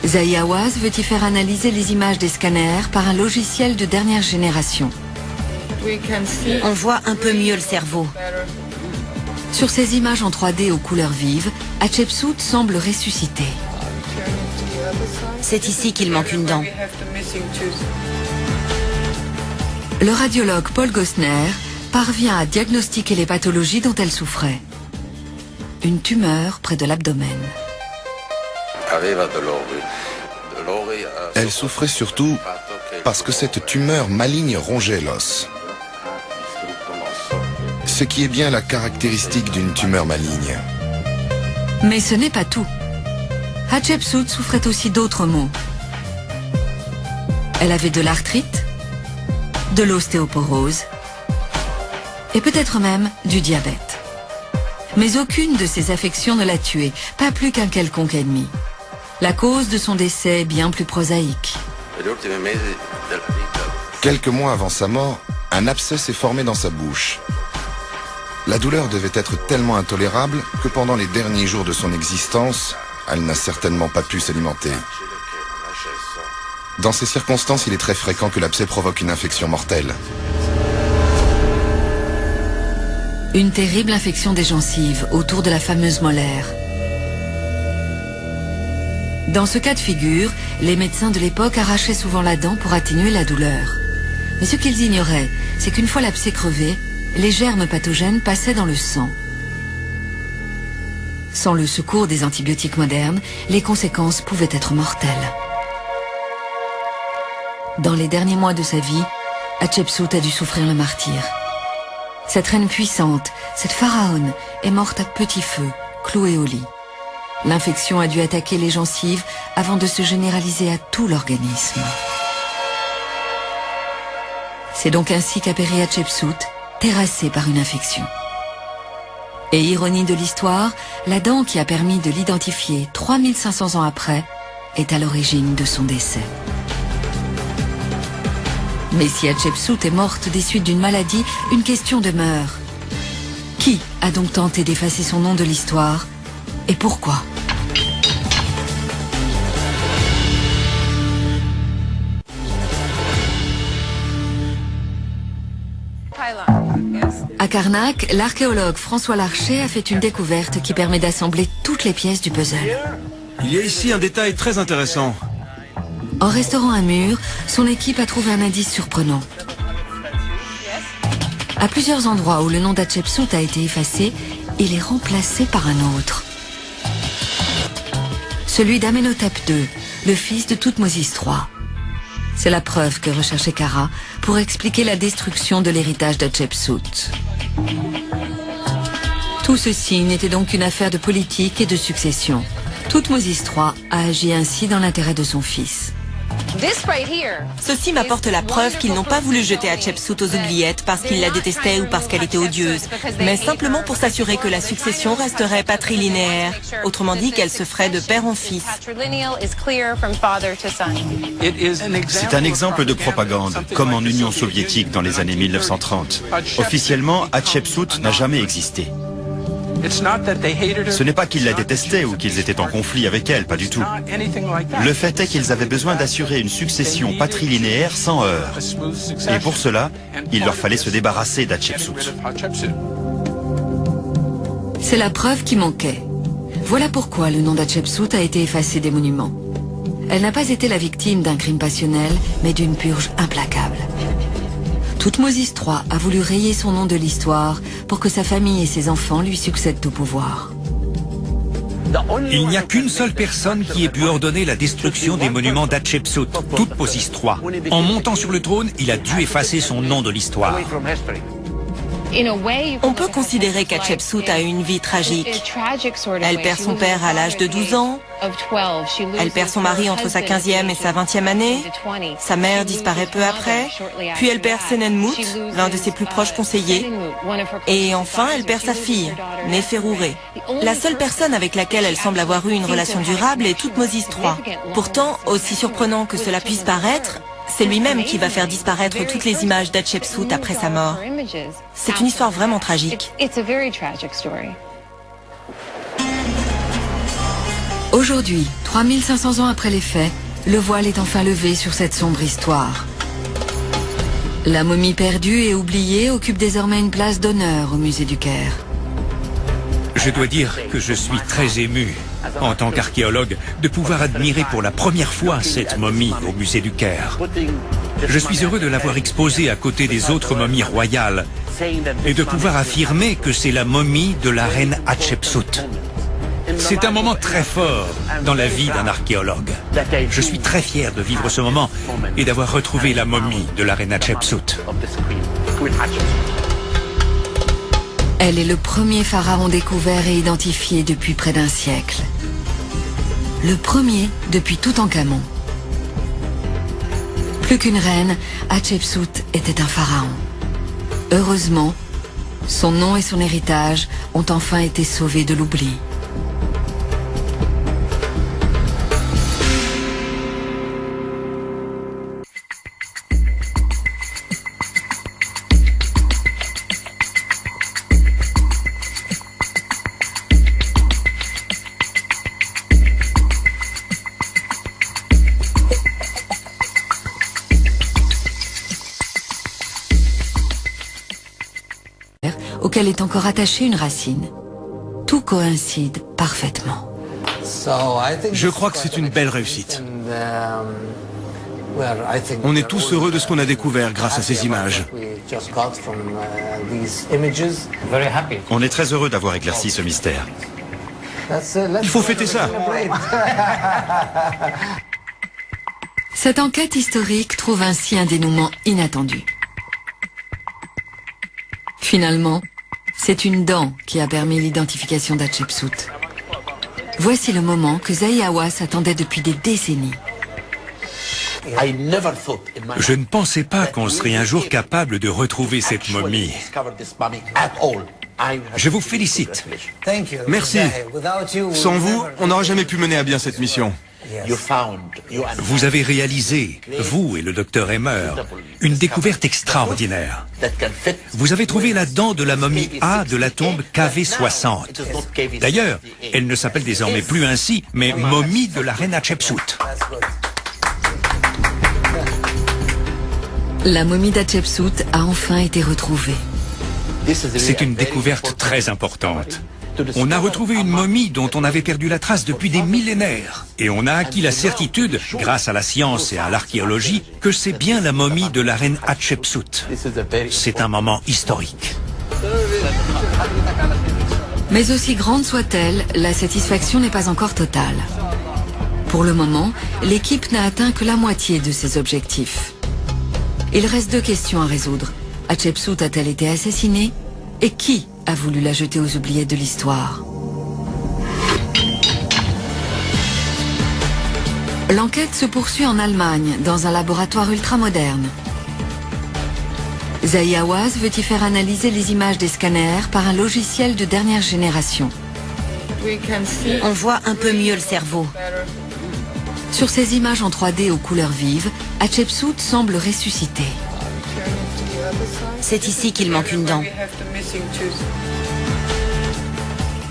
Zahi Hawass veut y faire analyser les images des scanners par un logiciel de dernière génération. On voit un peu mieux le cerveau. Sur ces images en 3D aux couleurs vives, Hatshepsut semble ressusciter. C'est ici qu'il manque une dent. Le radiologue Paul Gostner parvient à diagnostiquer les pathologies dont elle souffrait. Une tumeur près de l'abdomen. Elle souffrait surtout parce que cette tumeur maligne rongeait l'os. Ce qui est bien la caractéristique d'une tumeur maligne. Mais ce n'est pas tout. Hatshepsut souffrait aussi d'autres maux. Elle avait de l'arthrite, de l'ostéoporose et peut-être même du diabète. Mais aucune de ces affections ne l'a tué, pas plus qu'un quelconque ennemi. La cause de son décès est bien plus prosaïque. Quelques mois avant sa mort, un abcès s'est formé dans sa bouche. La douleur devait être tellement intolérable que pendant les derniers jours de son existence, elle n'a certainement pas pu s'alimenter. Dans ces circonstances, il est très fréquent que l'abcès provoque une infection mortelle. Une terrible infection des gencives autour de la fameuse molaire. Dans ce cas de figure, les médecins de l'époque arrachaient souvent la dent pour atténuer la douleur. Mais ce qu'ils ignoraient, c'est qu'une fois l'abcès crevé, les germes pathogènes passaient dans le sang. Sans le secours des antibiotiques modernes, les conséquences pouvaient être mortelles. Dans les derniers mois de sa vie, Hatshepsut a dû souffrir le martyre. Cette reine puissante, cette pharaone, est morte à petit feu, clouée au lit. L'infection a dû attaquer les gencives avant de se généraliser à tout l'organisme. C'est donc ainsi qu'a péri Hatshepsut, terrassée par une infection. Et ironie de l'histoire, la dent qui a permis de l'identifier 3500 ans après est à l'origine de son décès. Mais si Hatshepsut est morte des suites d'une maladie, une question demeure. Qui a donc tenté d'effacer son nom de l'histoire et pourquoi ? À Karnak, l'archéologue François Larcher a fait une découverte qui permet d'assembler toutes les pièces du puzzle. Il y a ici un détail très intéressant. En restaurant un mur, son équipe a trouvé un indice surprenant. À plusieurs endroits où le nom d'Hatshepsut a été effacé, il est remplacé par un autre. Celui d'Amenhotep II, le fils de Thoutmôsis III. C'est la preuve que recherchait Kara pour expliquer la destruction de l'héritage d'Hatshepsut. Tout ceci n'était donc qu'une affaire de politique et de succession. Thoutmôsis III a agi ainsi dans l'intérêt de son fils. Ceci m'apporte la preuve qu'ils n'ont pas voulu jeter Hatshepsut aux oubliettes parce qu'ils la détestaient ou parce qu'elle était odieuse, mais simplement pour s'assurer que la succession resterait patrilinéaire, autrement dit qu'elle se ferait de père en fils. C'est un exemple de propagande, comme en Union soviétique dans les années 1930. Officiellement, Hatshepsut n'a jamais existé. Ce n'est pas qu'ils la détestaient ou qu'ils étaient en conflit avec elle, pas du tout. Le fait est qu'ils avaient besoin d'assurer une succession patrilinéaire sans heurts. Et pour cela, il leur fallait se débarrasser d'Hatshepsut. C'est la preuve qui manquait. Voilà pourquoi le nom d'Hatshepsut a été effacé des monuments. Elle n'a pas été la victime d'un crime passionnel, mais d'une purge implacable. Thoutmôsis III a voulu rayer son nom de l'histoire pour que sa famille et ses enfants lui succèdent au pouvoir. Il n'y a qu'une seule personne qui ait pu ordonner la destruction des monuments d'Hatshepsut, Thoutmôsis III. En montant sur le trône, il a dû effacer son nom de l'histoire. On peut considérer qu'Hatshepsut a eu une vie tragique. Elle perd son père à l'âge de 12 ans. Elle perd son mari entre sa 15e et sa 20e année. Sa mère disparaît peu après. Puis elle perd Senenmut, l'un de ses plus proches conseillers. Et enfin, elle perd sa fille, Néferouré. La seule personne avec laquelle elle semble avoir eu une relation durable est Thoutmôsis III. Pourtant, aussi surprenant que cela puisse paraître, c'est lui-même qui va faire disparaître toutes les images d'Hatshepsut après sa mort. C'est une histoire vraiment tragique. Aujourd'hui, 3500 ans après les faits, le voile est enfin levé sur cette sombre histoire. La momie perdue et oubliée occupe désormais une place d'honneur au musée du Caire. Je dois dire que je suis très ému, en tant qu'archéologue, de pouvoir admirer pour la première fois cette momie au musée du Caire. Je suis heureux de l'avoir exposée à côté des autres momies royales et de pouvoir affirmer que c'est la momie de la reine Hatshepsut. C'est un moment très fort dans la vie d'un archéologue. Je suis très fier de vivre ce moment et d'avoir retrouvé la momie de la reine Hatshepsut. Elle est le premier pharaon découvert et identifié depuis près d'un siècle. Le premier depuis Toutankhamon. Plus qu'une reine, Hatshepsut était un pharaon. Heureusement, Son nom et son héritage ont enfin été sauvés de l'oubli. Auquel est encore attachée une racine. Tout coïncide parfaitement. Je crois que c'est une belle réussite. On est tous heureux de ce qu'on a découvert grâce à ces images. On est très heureux d'avoir éclairci ce mystère. Il faut fêter ça. Cette enquête historique trouve ainsi un dénouement inattendu. Finalement, c'est une dent qui a permis l'identification d'Hatchepsout. Voici le moment que Zahi Hawass attendait depuis des décennies. Je ne pensais pas qu'on serait un jour capable de retrouver cette momie. Je vous félicite. Merci. Sans vous, on n'aurait jamais pu mener à bien cette mission. Vous avez réalisé, vous et le docteur Emmer, une découverte extraordinaire. Vous avez trouvé la dent de la momie A de la tombe KV60. D'ailleurs, elle ne s'appelle désormais plus ainsi, mais momie de la reine Hatshepsut. La momie d'Hatshepsut a enfin été retrouvée. C'est une découverte très importante. On a retrouvé une momie dont on avait perdu la trace depuis des millénaires. Et on a acquis la certitude, grâce à la science et à l'archéologie, que c'est bien la momie de la reine Hatshepsut. C'est un moment historique. Mais aussi grande soit-elle, la satisfaction n'est pas encore totale. Pour le moment, l'équipe n'a atteint que la moitié de ses objectifs. Il reste deux questions à résoudre. Hatshepsut a-t-elle été assassinée? Et qui a voulu la jeter aux oubliettes de l'histoire? L'enquête se poursuit en Allemagne, dans un laboratoire ultramoderne. Zahi Hawass veut y faire analyser les images des scanners par un logiciel de dernière génération. On voit un peu mieux le cerveau. Sur ces images en 3D aux couleurs vives, Hatshepsut semble ressusciter. C'est ici qu'il manque une dent.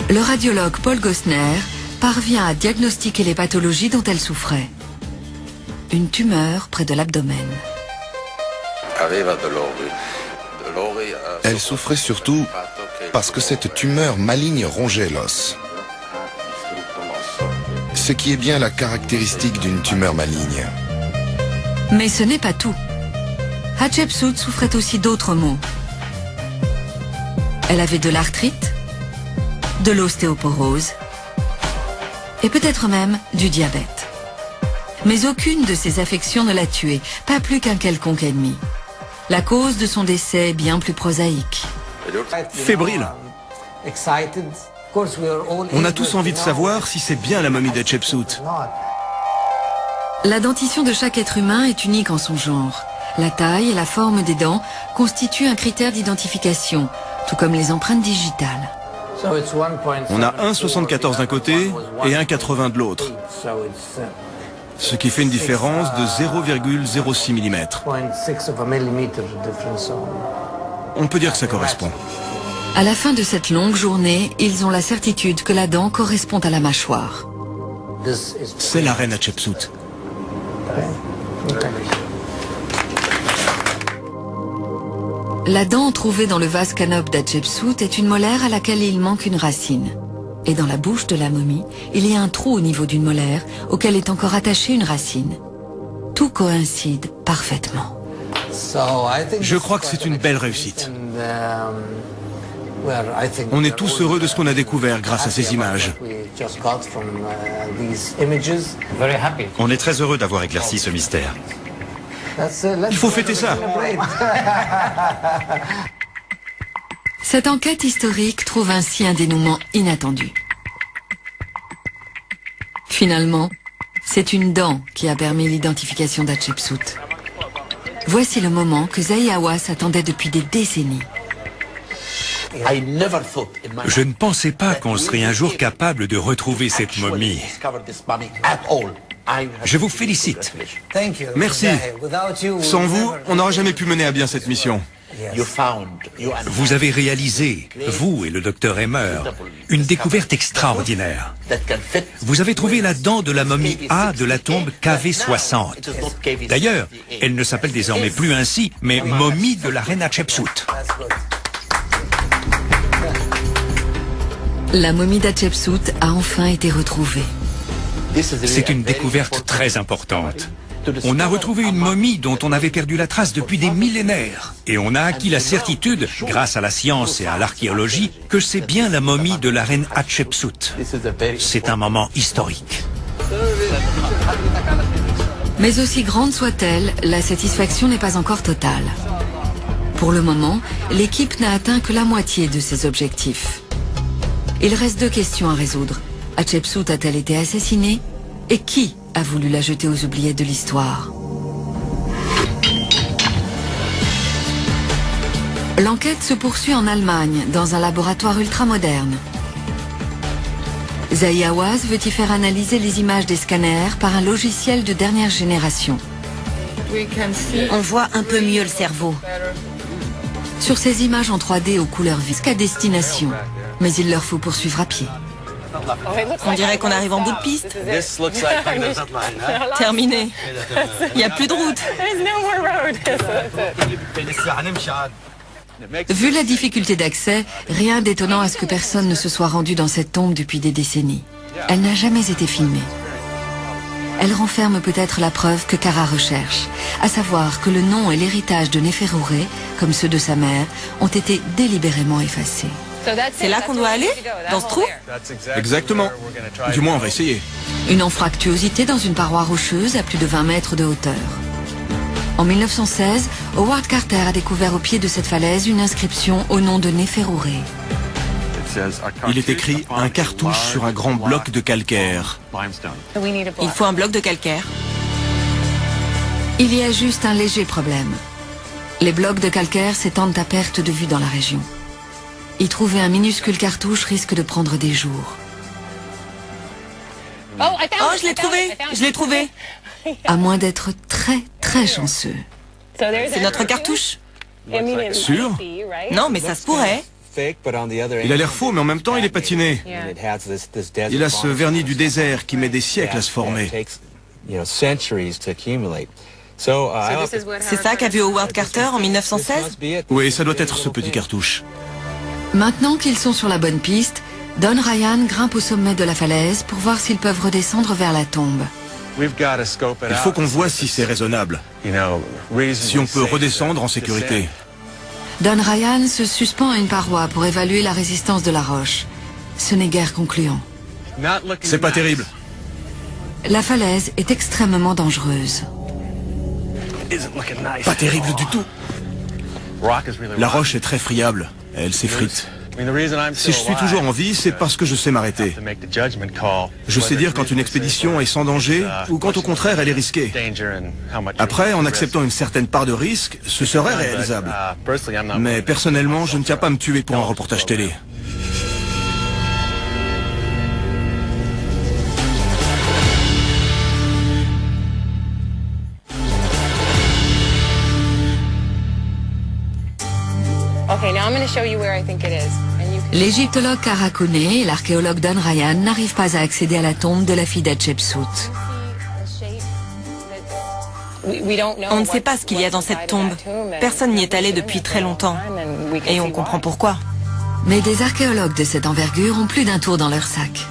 Le radiologue Paul Gostner parvient à diagnostiquer les pathologies dont elle souffrait. Une tumeur près de l'abdomen. Elle souffrait surtout parce que cette tumeur maligne rongeait l'os. Ce qui est bien la caractéristique d'une tumeur maligne. Mais ce n'est pas tout. Hatshepsut souffrait aussi d'autres maux. Elle avait de l'arthrite, de l'ostéoporose et peut-être même du diabète. Mais aucune de ces affections ne l'a tuée, pas plus qu'un quelconque ennemi. La cause de son décès est bien plus prosaïque. Fébrile. On a tous envie de savoir si c'est bien la momie d'Hatshepsut. La dentition de chaque être humain est unique en son genre. La taille et la forme des dents constituent un critère d'identification, tout comme les empreintes digitales. On a 1,74 d'un côté et 1,80 de l'autre. Ce qui fait une différence de 0,06 mm. On peut dire que ça correspond. À la fin de cette longue journée, ils ont la certitude que la dent correspond à la mâchoire. C'est la reine Hatshepsut. La dent trouvée dans le vase canope d'Hatshepsut est une molaire à laquelle il manque une racine. Et dans la bouche de la momie, il y a un trou au niveau d'une molaire auquel est encore attachée une racine. Tout coïncide parfaitement. Je crois que c'est une belle réussite. On est tous heureux de ce qu'on a découvert grâce à ces images. On est très heureux d'avoir éclairci ce mystère. Il faut fêter ça. Cette enquête historique trouve ainsi un dénouement inattendu. Finalement, c'est une dent qui a permis l'identification d'Hatshepsut. Voici le moment que Zahi Hawass attendait depuis des décennies. Je ne pensais pas qu'on serait un jour capable de retrouver cette momie. Je vous félicite. Merci. Sans vous, on n'aurait jamais pu mener à bien cette mission. Vous avez réalisé, vous et le docteur Emmer, une découverte extraordinaire. Vous avez trouvé la dent de la momie A de la tombe KV60. D'ailleurs, elle ne s'appelle désormais plus ainsi, mais momie de la reine Hatshepsut. La momie d'Hatshepsut a enfin été retrouvée. C'est une découverte très importante. On a retrouvé une momie dont on avait perdu la trace depuis des millénaires. Et on a acquis la certitude, grâce à la science et à l'archéologie, que c'est bien la momie de la reine Hatshepsut. C'est un moment historique. Mais aussi grande soit-elle, la satisfaction n'est pas encore totale. Pour le moment, l'équipe n'a atteint que la moitié de ses objectifs. Il reste 2 questions à résoudre. Hatshepsut a-t-elle été assassinée? Et qui a voulu la jeter aux oubliettes de l'histoire? L'enquête se poursuit en Allemagne, dans un laboratoire ultramoderne. Zahi Hawass veut y faire analyser les images des scanners par un logiciel de dernière génération. On voit un peu mieux le cerveau. Sur ces images en 3D aux couleurs vives qu'à destination, mais il leur faut poursuivre à pied. On dirait qu'on arrive en bout de piste. Terminé. Il n'y a plus de route. Vu la difficulté d'accès, rien d'étonnant à ce que personne ne se soit rendu dans cette tombe depuis des décennies. Elle n'a jamais été filmée. Elle renferme peut-être la preuve que Kara recherche, à savoir que le nom et l'héritage de Neferuré, comme ceux de sa mère, ont été délibérément effacés. C'est là qu'on doit aller? Dans ce trou? Exactement. Du moins, on va essayer. Une anfractuosité dans une paroi rocheuse à plus de 20 mètres de hauteur. En 1916, Howard Carter a découvert au pied de cette falaise une inscription au nom de Neferuré. Il est écrit « Un cartouche sur un grand bloc de calcaire ». Il faut un bloc de calcaire. Il y a juste un léger problème. Les blocs de calcaire s'étendent à perte de vue dans la région. Y trouver un minuscule cartouche risque de prendre des jours. Oh, je l'ai trouvé! Je l'ai trouvé! À moins d'être très, très chanceux. C'est notre cartouche? Sûr? Non, mais ça se pourrait. Il a l'air faux, mais en même temps, il est patiné. Il a ce vernis du désert qui met des siècles à se former. C'est ça qu'a vu Howard Carter en 1916? Oui, ça doit être ce petit cartouche. Maintenant qu'ils sont sur la bonne piste, Don Ryan grimpe au sommet de la falaise pour voir s'ils peuvent redescendre vers la tombe. Il faut qu'on voit si c'est raisonnable. Si on peut redescendre en sécurité. Don Ryan se suspend à une paroi pour évaluer la résistance de la roche. Ce n'est guère concluant. C'est pas terrible. La falaise est extrêmement dangereuse. Pas terrible du tout. La roche est très friable. Elle s'effrite. Si je suis toujours en vie, c'est parce que je sais m'arrêter. Je sais dire quand une expédition est sans danger ou quand au contraire elle est risquée. Après, en acceptant une certaine part de risque, ce serait réalisable. Mais personnellement, je ne tiens pas à me tuer pour un reportage télé. L'égyptologue Kara Cooney et l'archéologue Don Ryan n'arrivent pas à accéder à la tombe de la fille d'Hatshepsut. On ne sait pas ce qu'il y a dans cette tombe. Personne n'y est allé depuis très longtemps. Et on comprend pourquoi. Mais des archéologues de cette envergure ont plus d'un tour dans leur sac.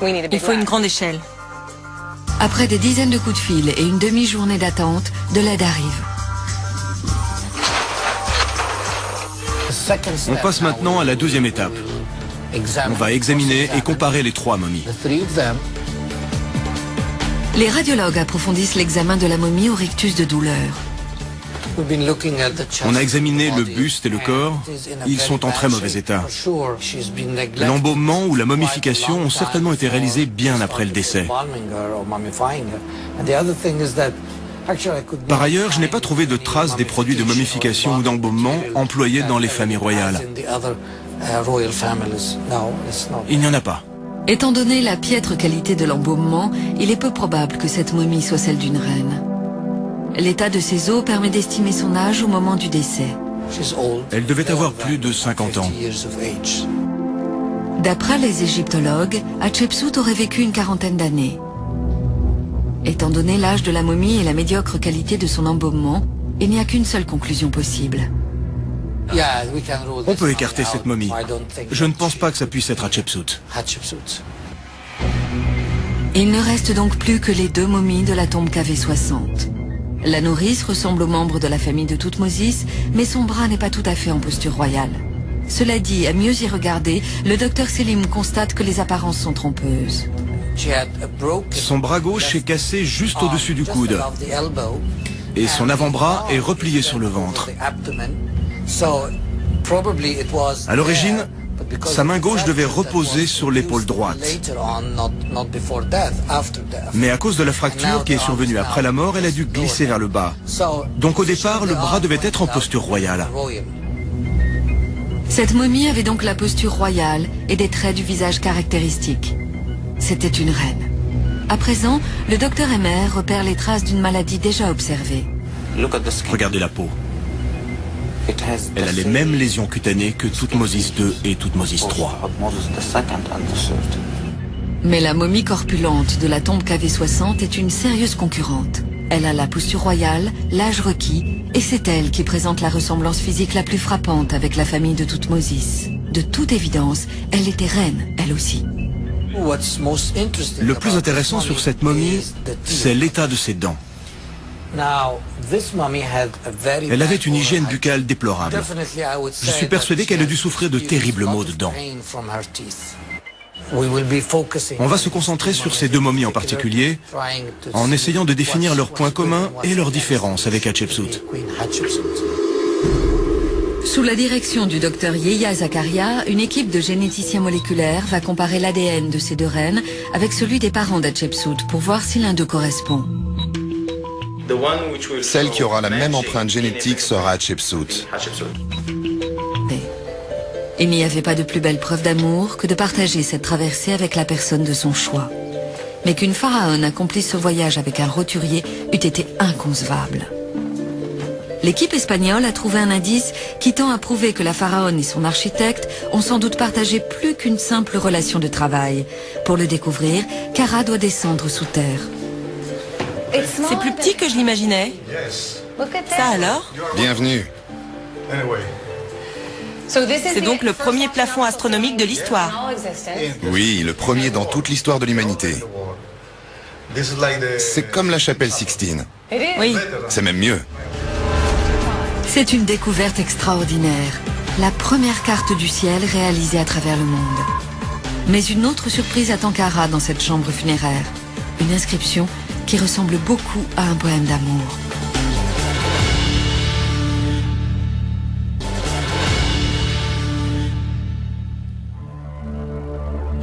Il faut une grande échelle. Après des dizaines de coups de fil et une demi-journée d'attente, de l'aide arrive. On passe maintenant à la deuxième étape. On va examiner et comparer les 3 momies. Les radiologues approfondissent l'examen de la momie au rictus de douleur. On a examiné le buste et le corps. Ils sont en très mauvais état. L'embaumement ou la momification ont certainement été réalisés bien après le décès. Par ailleurs, je n'ai pas trouvé de traces des produits de momification ou d'embaumement employés dans les familles royales. Il n'y en a pas. Étant donné la piètre qualité de l'embaumement, il est peu probable que cette momie soit celle d'une reine. L'état de ses os permet d'estimer son âge au moment du décès. Elle devait avoir plus de 50 ans. D'après les égyptologues, Hatshepsut aurait vécu une quarantaine d'années. Étant donné l'âge de la momie et la médiocre qualité de son embaumement, il n'y a qu'une seule conclusion possible. On peut écarter cette momie. Je ne pense pas que ça puisse être Hatshepsut. Il ne reste donc plus que les deux momies de la tombe KV60. La nourrice ressemble aux membres de la famille de Thoutmôsis, mais son bras n'est pas tout à fait en posture royale. Cela dit, à mieux y regarder, le docteur Selim constate que les apparences sont trompeuses. Son bras gauche est cassé juste au-dessus du coude. Et son avant-bras est replié sur le ventre. À l'origine, sa main gauche devait reposer sur l'épaule droite. Mais à cause de la fracture qui est survenue après la mort, elle a dû glisser vers le bas. Donc au départ, le bras devait être en posture royale. Cette momie avait donc la posture royale et des traits du visage caractéristiques. C'était une reine. À présent, le docteur Emmer repère les traces d'une maladie déjà observée. Regardez la peau. Elle a les mêmes lésions cutanées que Thoutmôsis II et Thoutmôsis III. Mais la momie corpulente de la tombe KV60 est une sérieuse concurrente. Elle a la posture royale, l'âge requis, et c'est elle qui présente la ressemblance physique la plus frappante avec la famille de Thoutmôsis. De toute évidence, elle était reine, elle aussi. Le plus intéressant sur cette momie, c'est l'état de ses dents. Elle avait une hygiène buccale déplorable. Je suis persuadé qu'elle a dû souffrir de terribles maux de dents. On va se concentrer sur ces deux momies en particulier, en essayant de définir leurs points communs et leurs différences avec Hatshepsut. Sous la direction du docteur Yeya Zakaria, une équipe de généticiens moléculaires va comparer l'ADN de ces deux reines avec celui des parents d'Hatshepsut pour voir si l'un d'eux correspond. Celle qui aura la même empreinte génétique sera Hatshepsut. Il n'y avait pas de plus belle preuve d'amour que de partager cette traversée avec la personne de son choix. Mais qu'une pharaone accomplisse ce voyage avec un roturier eût été inconcevable. L'équipe espagnole a trouvé un indice qui tend à prouver que la pharaone et son architecte ont sans doute partagé plus qu'une simple relation de travail. Pour le découvrir, Kara doit descendre sous terre. C'est plus petit que je l'imaginais. Ça alors? Bienvenue. C'est donc le premier plafond astronomique de l'histoire. Oui, le premier dans toute l'histoire de l'humanité. C'est comme la chapelle Sixtine. Oui. C'est même mieux. C'est une découverte extraordinaire. La première carte du ciel réalisée à travers le monde. Mais une autre surprise attend Kara dans cette chambre funéraire. Une inscription qui ressemble beaucoup à un poème d'amour.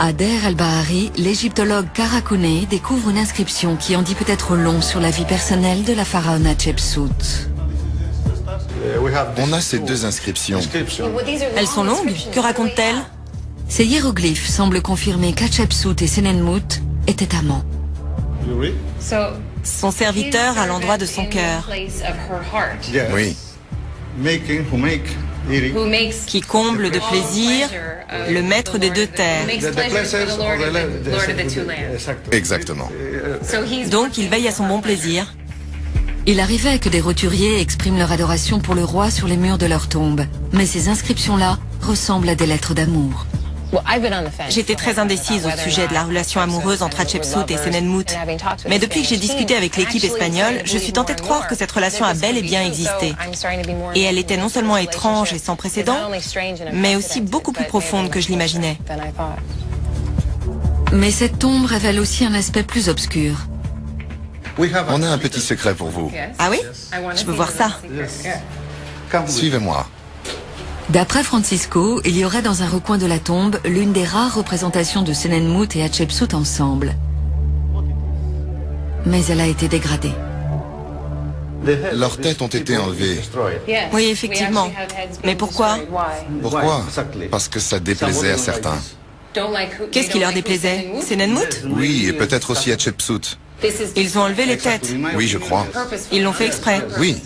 À Der el-Bahari, l'égyptologue Kara Koné découvre une inscription qui en dit peut-être long sur la vie personnelle de la pharaone Hatshepsut. On a ces deux inscriptions. Elles sont longues? Que racontent-elles? Ces hiéroglyphes semblent confirmer qu'Hatshepsut et Senenmut étaient amants. Son serviteur à l'endroit de son cœur. Oui. Qui comble de plaisir le maître des deux terres. Exactement. Donc il veille à son bon plaisir. Il arrivait que des roturiers expriment leur adoration pour le roi sur les murs de leur tombe. Mais ces inscriptions-là ressemblent à des lettres d'amour. J'étais très indécise au sujet de la relation amoureuse entre Hatshepsut et Senenmut. Mais depuis que j'ai discuté avec l'équipe espagnole, je suis tentée de croire que cette relation a bel et bien existé. Et elle était non seulement étrange et sans précédent, mais aussi beaucoup plus profonde que je l'imaginais. Mais cette tombe révèle aussi un aspect plus obscur. On a un petit secret pour vous. Ah oui? Je veux voir ça. Suivez-moi. D'après Francisco, il y aurait dans un recoin de la tombe l'une des rares représentations de Senenmut et Hatshepsut ensemble. Mais elle a été dégradée. Leurs têtes ont été enlevées. Oui, effectivement. Mais pourquoi? Pourquoi? Parce que ça déplaisait à certains. Qu'est-ce qui leur déplaisait? Senenmut? Oui, et peut-être aussi Hatshepsut. Ils ont enlevé les têtes. Oui, je crois. Ils l'ont fait exprès. Oui.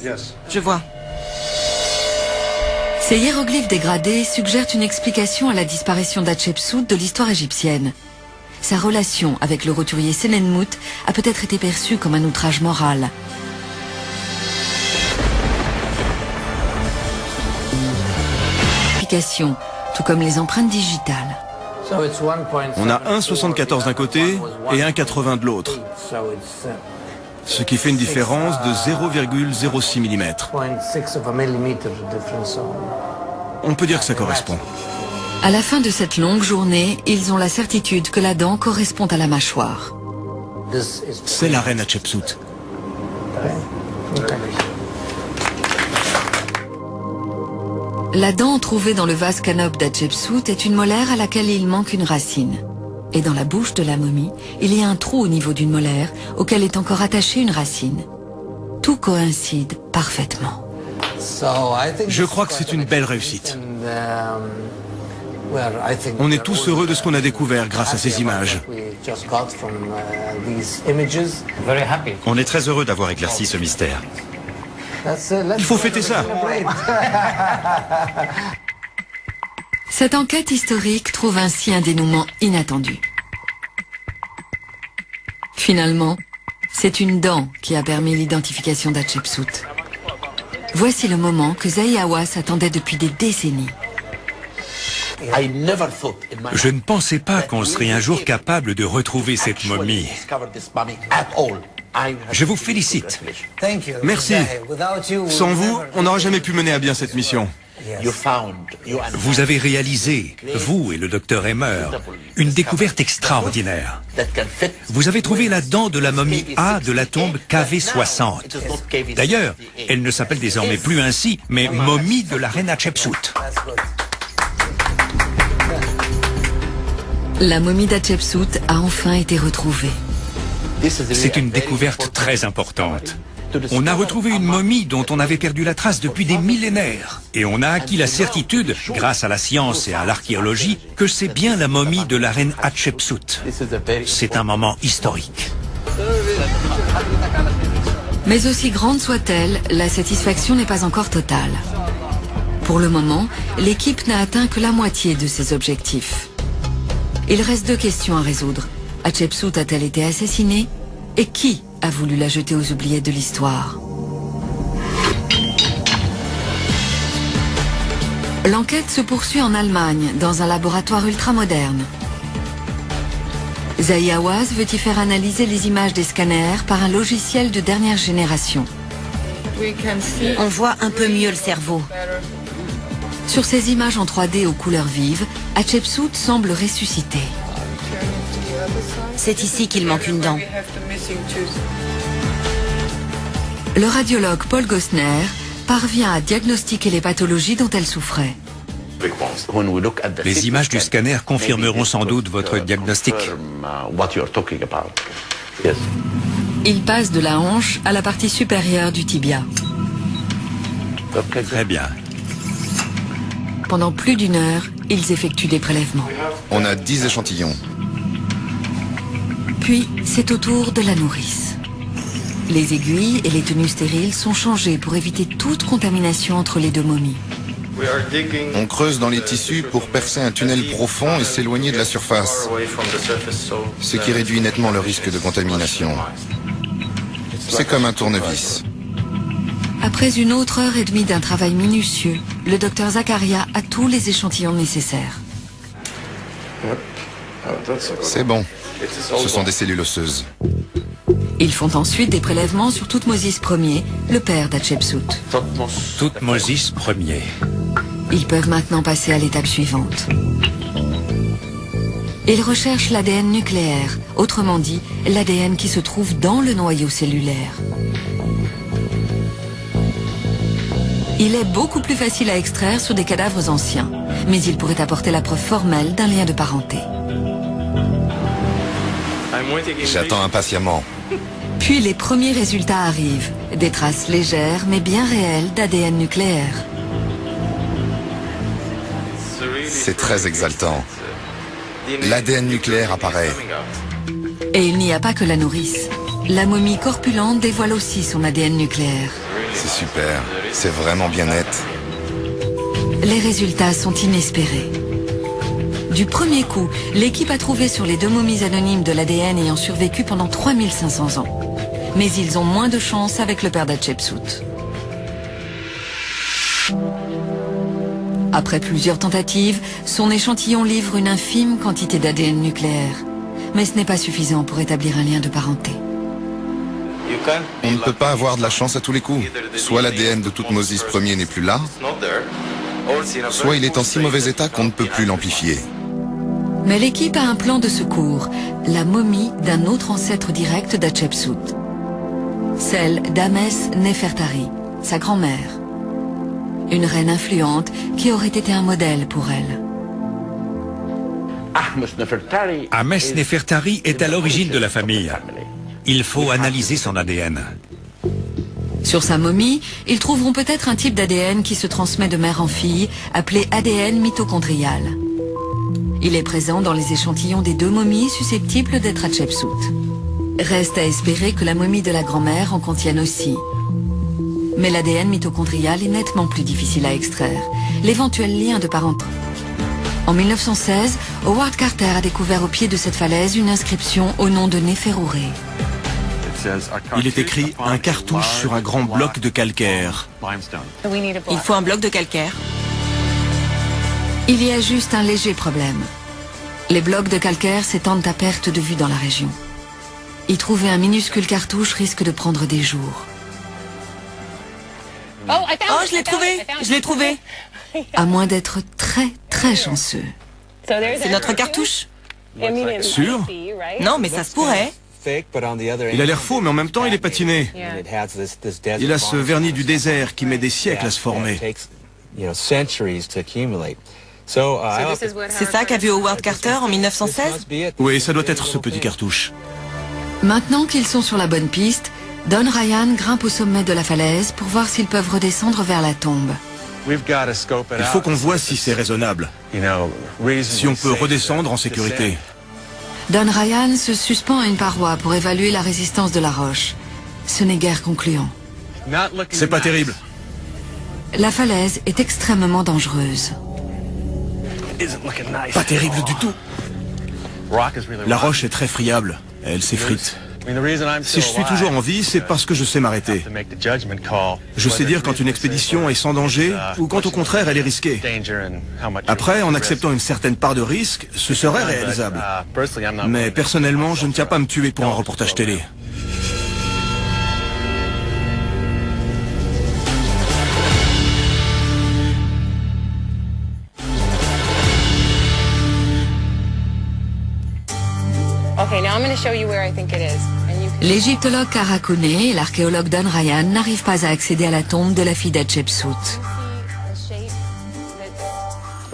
Je vois. Ces hiéroglyphes dégradés suggèrent une explication à la disparition d'Hatshepsut de l'histoire égyptienne. Sa relation avec le roturier Senenmut a peut-être été perçue comme un outrage moral. Tout comme les empreintes digitales. On a un 74 d'un côté et un 80 de l'autre, ce qui fait une différence de 0,06 mm. On peut dire que ça correspond. À la fin de cette longue journée, ils ont la certitude que la dent correspond à la mâchoire. C'est la reine Hatshepsut. La dent trouvée dans le vase canope d'Hatshepsut est une molaire à laquelle il manque une racine. Et dans la bouche de la momie, il y a un trou au niveau d'une molaire auquel est encore attachée une racine. Tout coïncide parfaitement. Je crois que c'est une belle réussite. On est tous heureux de ce qu'on a découvert grâce à ces images. On est très heureux d'avoir éclairci ce mystère. Il faut fêter ça. Cette enquête historique trouve ainsi un dénouement inattendu. Finalement, c'est une dent qui a permis l'identification d'Hatshepsut. Voici le moment que Zahi Hawass attendait depuis des décennies. Je ne pensais pas qu'on serait un jour capable de retrouver cette momie. Je vous félicite. Merci. Sans vous, on n'aurait jamais pu mener à bien cette mission. Vous avez réalisé, vous et le docteur Emmer, une découverte extraordinaire. Vous avez trouvé la dent de la momie A de la tombe KV60. D'ailleurs, elle ne s'appelle désormais plus ainsi, mais momie de la reine Hatshepsut. La momie d'Hatshepsut a enfin été retrouvée. C'est une découverte très importante. On a retrouvé une momie dont on avait perdu la trace depuis des millénaires. Et on a acquis la certitude, grâce à la science et à l'archéologie, que c'est bien la momie de la reine Hatshepsut. C'est un moment historique. Mais aussi grande soit-elle, la satisfaction n'est pas encore totale. Pour le moment, l'équipe n'a atteint que la moitié de ses objectifs. Il reste deux questions à résoudre. Hatshepsut a-t-elle été assassinée? Et qui a voulu la jeter aux oubliettes de l'histoire? L'enquête se poursuit en Allemagne, dans un laboratoire ultramoderne. Zahi Hawass veut y faire analyser les images des scanners par un logiciel de dernière génération. On voit un peu mieux le cerveau. Sur ces images en 3D aux couleurs vives, Hatshepsut semble ressusciter. C'est ici qu'il manque une dent. Le radiologue Paul Gosner parvient à diagnostiquer les pathologies dont elle souffrait. Les images du scanner confirmeront sans doute votre diagnostic. Il passe de la hanche à la partie supérieure du tibia. Très bien. Pendant plus d'une heure, ils effectuent des prélèvements. On a 10 échantillons. Puis, c'est au tour de la nourrice. Les aiguilles et les tenues stériles sont changées pour éviter toute contamination entre les deux momies. On creuse dans les tissus pour percer un tunnel profond et s'éloigner de la surface, ce qui réduit nettement le risque de contamination. C'est comme un tournevis. Après une autre heure et demie d'un travail minutieux, le docteur Zakaria a tous les échantillons nécessaires. C'est bon. Ce sont des cellules osseuses. Ils font ensuite des prélèvements sur Thoutmôsis Ier, le père d'Hatshepsut. Thoutmôsis Ier. Ils peuvent maintenant passer à l'étape suivante. Ils recherchent l'ADN nucléaire, autrement dit, l'ADN qui se trouve dans le noyau cellulaire. Il est beaucoup plus facile à extraire sur des cadavres anciens, mais il pourrait apporter la preuve formelle d'un lien de parenté. J'attends impatiemment. Puis les premiers résultats arrivent. Des traces légères mais bien réelles d'ADN nucléaire. C'est très exaltant. L'ADN nucléaire apparaît. Et il n'y a pas que la nourrice. La momie corpulente dévoile aussi son ADN nucléaire. C'est super. C'est vraiment bien net. Les résultats sont inespérés. Du premier coup, l'équipe a trouvé sur les deux momies anonymes de l'ADN ayant survécu pendant 3500 ans. Mais ils ont moins de chance avec le père d'Hatshepsut. Après plusieurs tentatives, son échantillon livre une infime quantité d'ADN nucléaire. Mais ce n'est pas suffisant pour établir un lien de parenté. On ne peut pas avoir de la chance à tous les coups. Soit l'ADN de Thoutmôsis Ier n'est plus là, soit il est en si mauvais état qu'on ne peut plus l'amplifier. Mais l'équipe a un plan de secours, la momie d'un autre ancêtre direct d'Hatshepsut. Celle d'Ahmès Nefertari, sa grand-mère. Une reine influente qui aurait été un modèle pour elle. Ahmès Nefertari est à l'origine de la famille. Il faut analyser son ADN. Sur sa momie, ils trouveront peut-être un type d'ADN qui se transmet de mère en fille, appelé ADN mitochondrial. Il est présent dans les échantillons des deux momies susceptibles d'être Hatshepsut. Reste à espérer que la momie de la grand-mère en contienne aussi. Mais l'ADN mitochondrial est nettement plus difficile à extraire. L'éventuel lien de parenté. En 1916, Howard Carter a découvert au pied de cette falaise une inscription au nom de Neferure. Il est écrit « un cartouche sur un grand bloc de calcaire ». Il faut un bloc de calcaire. Il y a juste un léger problème. Les blocs de calcaire s'étendent à perte de vue dans la région. Y trouver un minuscule cartouche risque de prendre des jours. Oh, je l'ai trouvé! Je l'ai trouvé! À moins d'être très, très chanceux. C'est notre cartouche? Sûr? Non, mais ça se pourrait. Il a l'air faux, mais en même temps, il est patiné. Il a ce vernis du désert qui met des siècles à se former. C'est ça qu'a vu Howard Carter en 1916? Oui, ça doit être ce petit cartouche. Maintenant qu'ils sont sur la bonne piste, Don Ryan grimpe au sommet de la falaise pour voir s'ils peuvent redescendre vers la tombe. Il faut qu'on voit si c'est raisonnable. Si on peut redescendre en sécurité. Don Ryan se suspend à une paroi pour évaluer la résistance de la roche. Ce n'est guère concluant. C'est pas terrible. La falaise est extrêmement dangereuse. Pas terrible du tout. La roche est très friable. Elle s'effrite. Si je suis toujours en vie, c'est parce que je sais m'arrêter. Je sais dire quand une expédition est sans danger ou quand au contraire elle est risquée. Après, en acceptant une certaine part de risque, ce serait réalisable. Mais personnellement, je ne tiens pas à me tuer pour un reportage télé. L'égyptologue Kara Cooney et l'archéologue Don Ryan n'arrivent pas à accéder à la tombe de la fille d'Hatshepsut.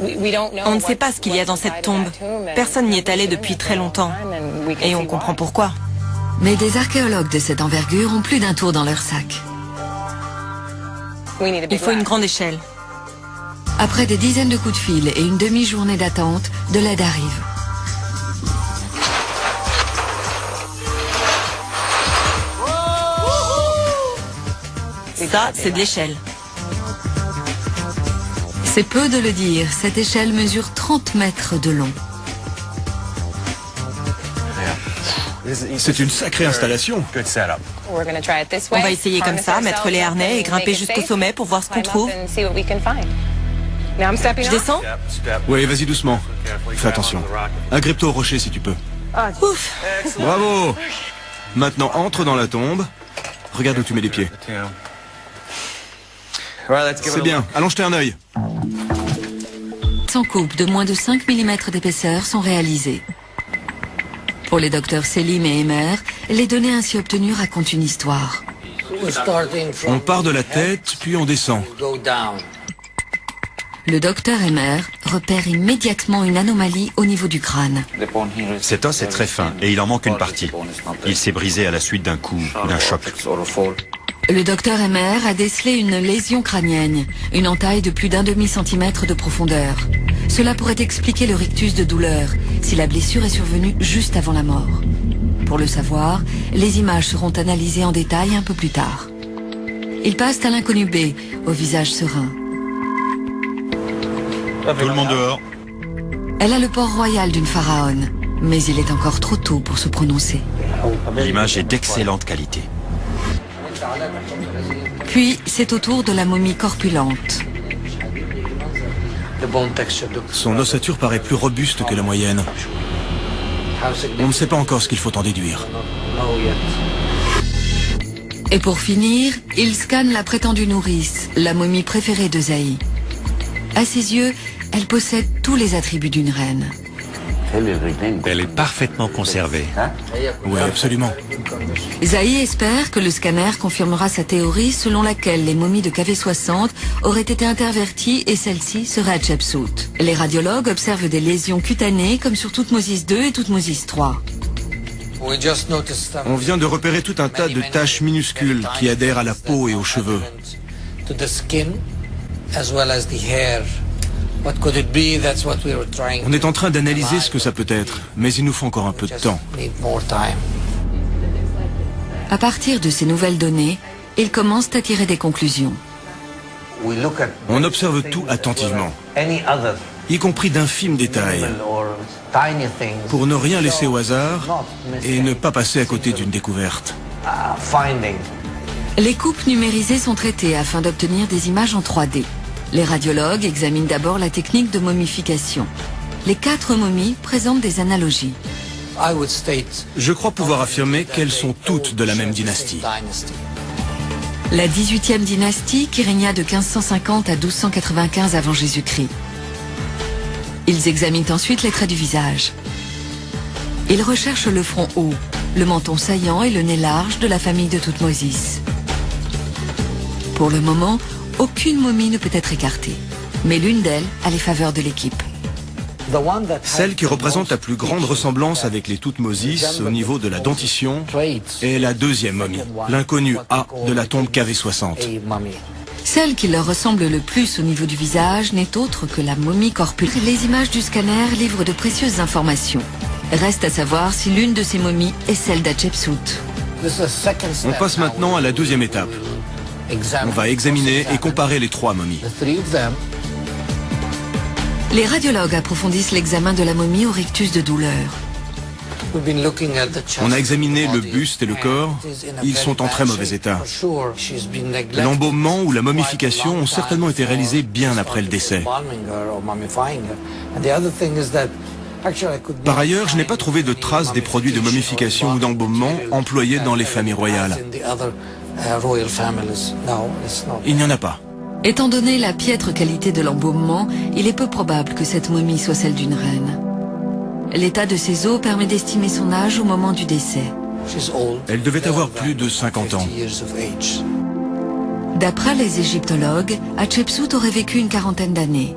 On ne sait pas ce qu'il y a dans cette tombe. Personne n'y est allé depuis très longtemps. Et on comprend pourquoi. Mais des archéologues de cette envergure ont plus d'un tour dans leur sac. Il faut une grande échelle. Après des dizaines de coups de fil et une demi-journée d'attente, de l'aide arrive. Ça, c'est de l'échelle. C'est peu de le dire, cette échelle mesure 30 mètres de long. C'est une sacrée installation. On va essayer comme ça, mettre les harnais et grimper jusqu'au sommet pour voir ce qu'on trouve. Je descends? Oui, vas-y doucement. Fais attention. Agrippe-toi au rocher si tu peux. Ouf! Bravo! Maintenant, entre dans la tombe. Regarde où tu mets les pieds. C'est bien. Allons jeter un œil. 100 coupes de moins de 5 mm d'épaisseur sont réalisées. Pour les docteurs Selim et Emer, les données ainsi obtenues racontent une histoire. On part de la tête, puis on descend. Le docteur Emer repère immédiatement une anomalie au niveau du crâne. Cet os est très fin et il en manque une partie. Il s'est brisé à la suite d'un coup, d'un choc. Le docteur Emmer a décelé une lésion crânienne, une entaille de plus d'1,5 centimètre de profondeur. Cela pourrait expliquer le rictus de douleur, si la blessure est survenue juste avant la mort. Pour le savoir, les images seront analysées en détail un peu plus tard. Ils passent à l'inconnu B, au visage serein. Tout le monde dehors. Elle a le port royal d'une pharaone, mais il est encore trop tôt pour se prononcer. L'image est d'excellente qualité. Puis, c'est au tour de la momie corpulente. Son ossature paraît plus robuste que la moyenne. On ne sait pas encore ce qu'il faut en déduire. Et pour finir, il scanne la prétendue nourrice, la momie préférée de Zahi. À ses yeux, elle possède tous les attributs d'une reine. Elle est parfaitement conservée. Oui, absolument. Zahi espère que le scanner confirmera sa théorie selon laquelle les momies de KV60 auraient été interverties et celle-ci serait Hatshepsut. Les radiologues observent des lésions cutanées comme sur Toutmosis II et Toutmosis III. On vient de repérer tout un tas de taches minuscules qui adhèrent à la peau et aux cheveux. On est en train d'analyser ce que ça peut être, mais il nous faut encore un peu de temps. À partir de ces nouvelles données, ils commencent à tirer des conclusions. On observe tout attentivement, y compris d'infimes détails, pour ne rien laisser au hasard et ne pas passer à côté d'une découverte. Les coupes numérisées sont traitées afin d'obtenir des images en 3D. Les radiologues examinent d'abord la technique de momification. Les 4 momies présentent des analogies. Je crois pouvoir affirmer qu'elles sont toutes de la même dynastie. La 18e dynastie qui régna de 1550 à 1295 avant Jésus-Christ. Ils examinent ensuite les traits du visage. Ils recherchent le front haut, le menton saillant et le nez large de la famille de Toutmosis. Pour le moment, aucune momie ne peut être écartée, mais l'une d'elles a les faveurs de l'équipe. Celle qui représente la plus grande ressemblance avec les Toutmosis au niveau de la dentition est la deuxième momie, l'inconnu A de la tombe KV60. Celle qui leur ressemble le plus au niveau du visage n'est autre que la momie corpulente. Les images du scanner livrent de précieuses informations. Reste à savoir si l'une de ces momies est celle d'Hatshepsut. On passe maintenant à la deuxième étape. On va examiner et comparer les 3 momies. Les radiologues approfondissent l'examen de la momie au rictus de douleur. On a examiné le buste et le corps. Ils sont en très mauvais état. L'embaumement ou la momification ont certainement été réalisés bien après le décès. Par ailleurs, je n'ai pas trouvé de traces des produits de momification ou d'embaumement employés dans les familles royales. Il n'y en a pas. Étant donné la piètre qualité de l'embaumement, il est peu probable que cette momie soit celle d'une reine. L'état de ses os permet d'estimer son âge au moment du décès. Elle devait avoir plus de 50 ans. D'après les égyptologues, Hatshepsut aurait vécu une 40aine d'années.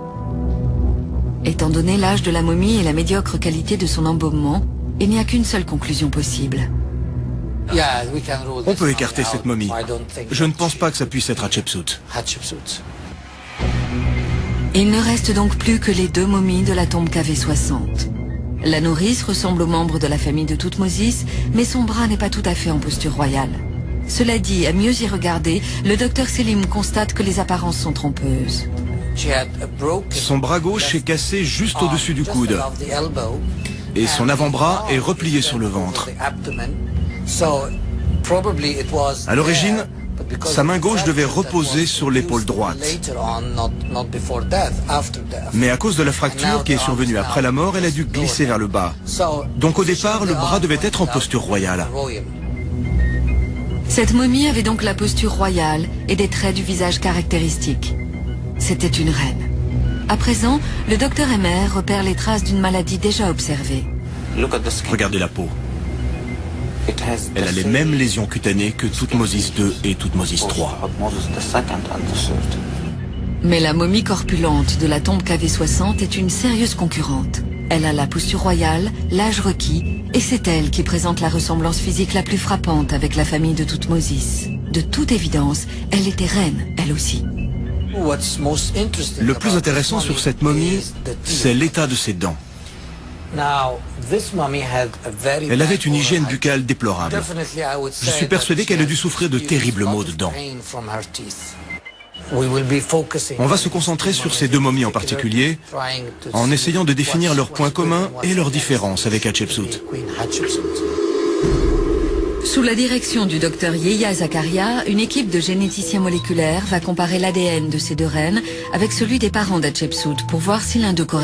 Étant donné l'âge de la momie et la médiocre qualité de son embaumement, il n'y a qu'une seule conclusion possible. On peut écarter cette momie. Je ne pense pas que ça puisse être Hatshepsut. Il ne reste donc plus que les 2 momies de la tombe KV60. La nourrice ressemble aux membres de la famille de Toutmosis, mais son bras n'est pas tout à fait en posture royale. Cela dit, à mieux y regarder, le docteur Selim constate que les apparences sont trompeuses. Son bras gauche est cassé juste au-dessus du coude. Et son avant-bras est replié sur le ventre. À l'origine, sa main gauche devait reposer sur l'épaule droite. Mais à cause de la fracture qui est survenue après la mort, elle a dû glisser vers le bas. Donc au départ, le bras devait être en posture royale. Cette momie avait donc la posture royale et des traits du visage caractéristiques. C'était une reine. À présent, le docteur Emmer repère les traces d'une maladie déjà observée. Regardez la peau. Elle a les mêmes lésions cutanées que Toutmosis II et Toutmosis III. Mais la momie corpulente de la tombe KV60 est une sérieuse concurrente. Elle a la posture royale, l'âge requis, et c'est elle qui présente la ressemblance physique la plus frappante avec la famille de Toutmoses. De toute évidence, elle était reine, elle aussi. Le plus intéressant sur cette momie, c'est l'état de ses dents. Elle avait une hygiène buccale déplorable. Je suis persuadé qu'elle a dû souffrir de terribles maux de dents. On va se concentrer sur ces deux momies en particulier, en essayant de définir leurs points communs et leurs différences avec Hatshepsut. Sous la direction du docteur Yehiya Zakaria, une équipe de généticiens moléculaires va comparer l'ADN de ces deux reines avec celui des parents d'Hatshepsut pour voir si l'un d'eux correspond.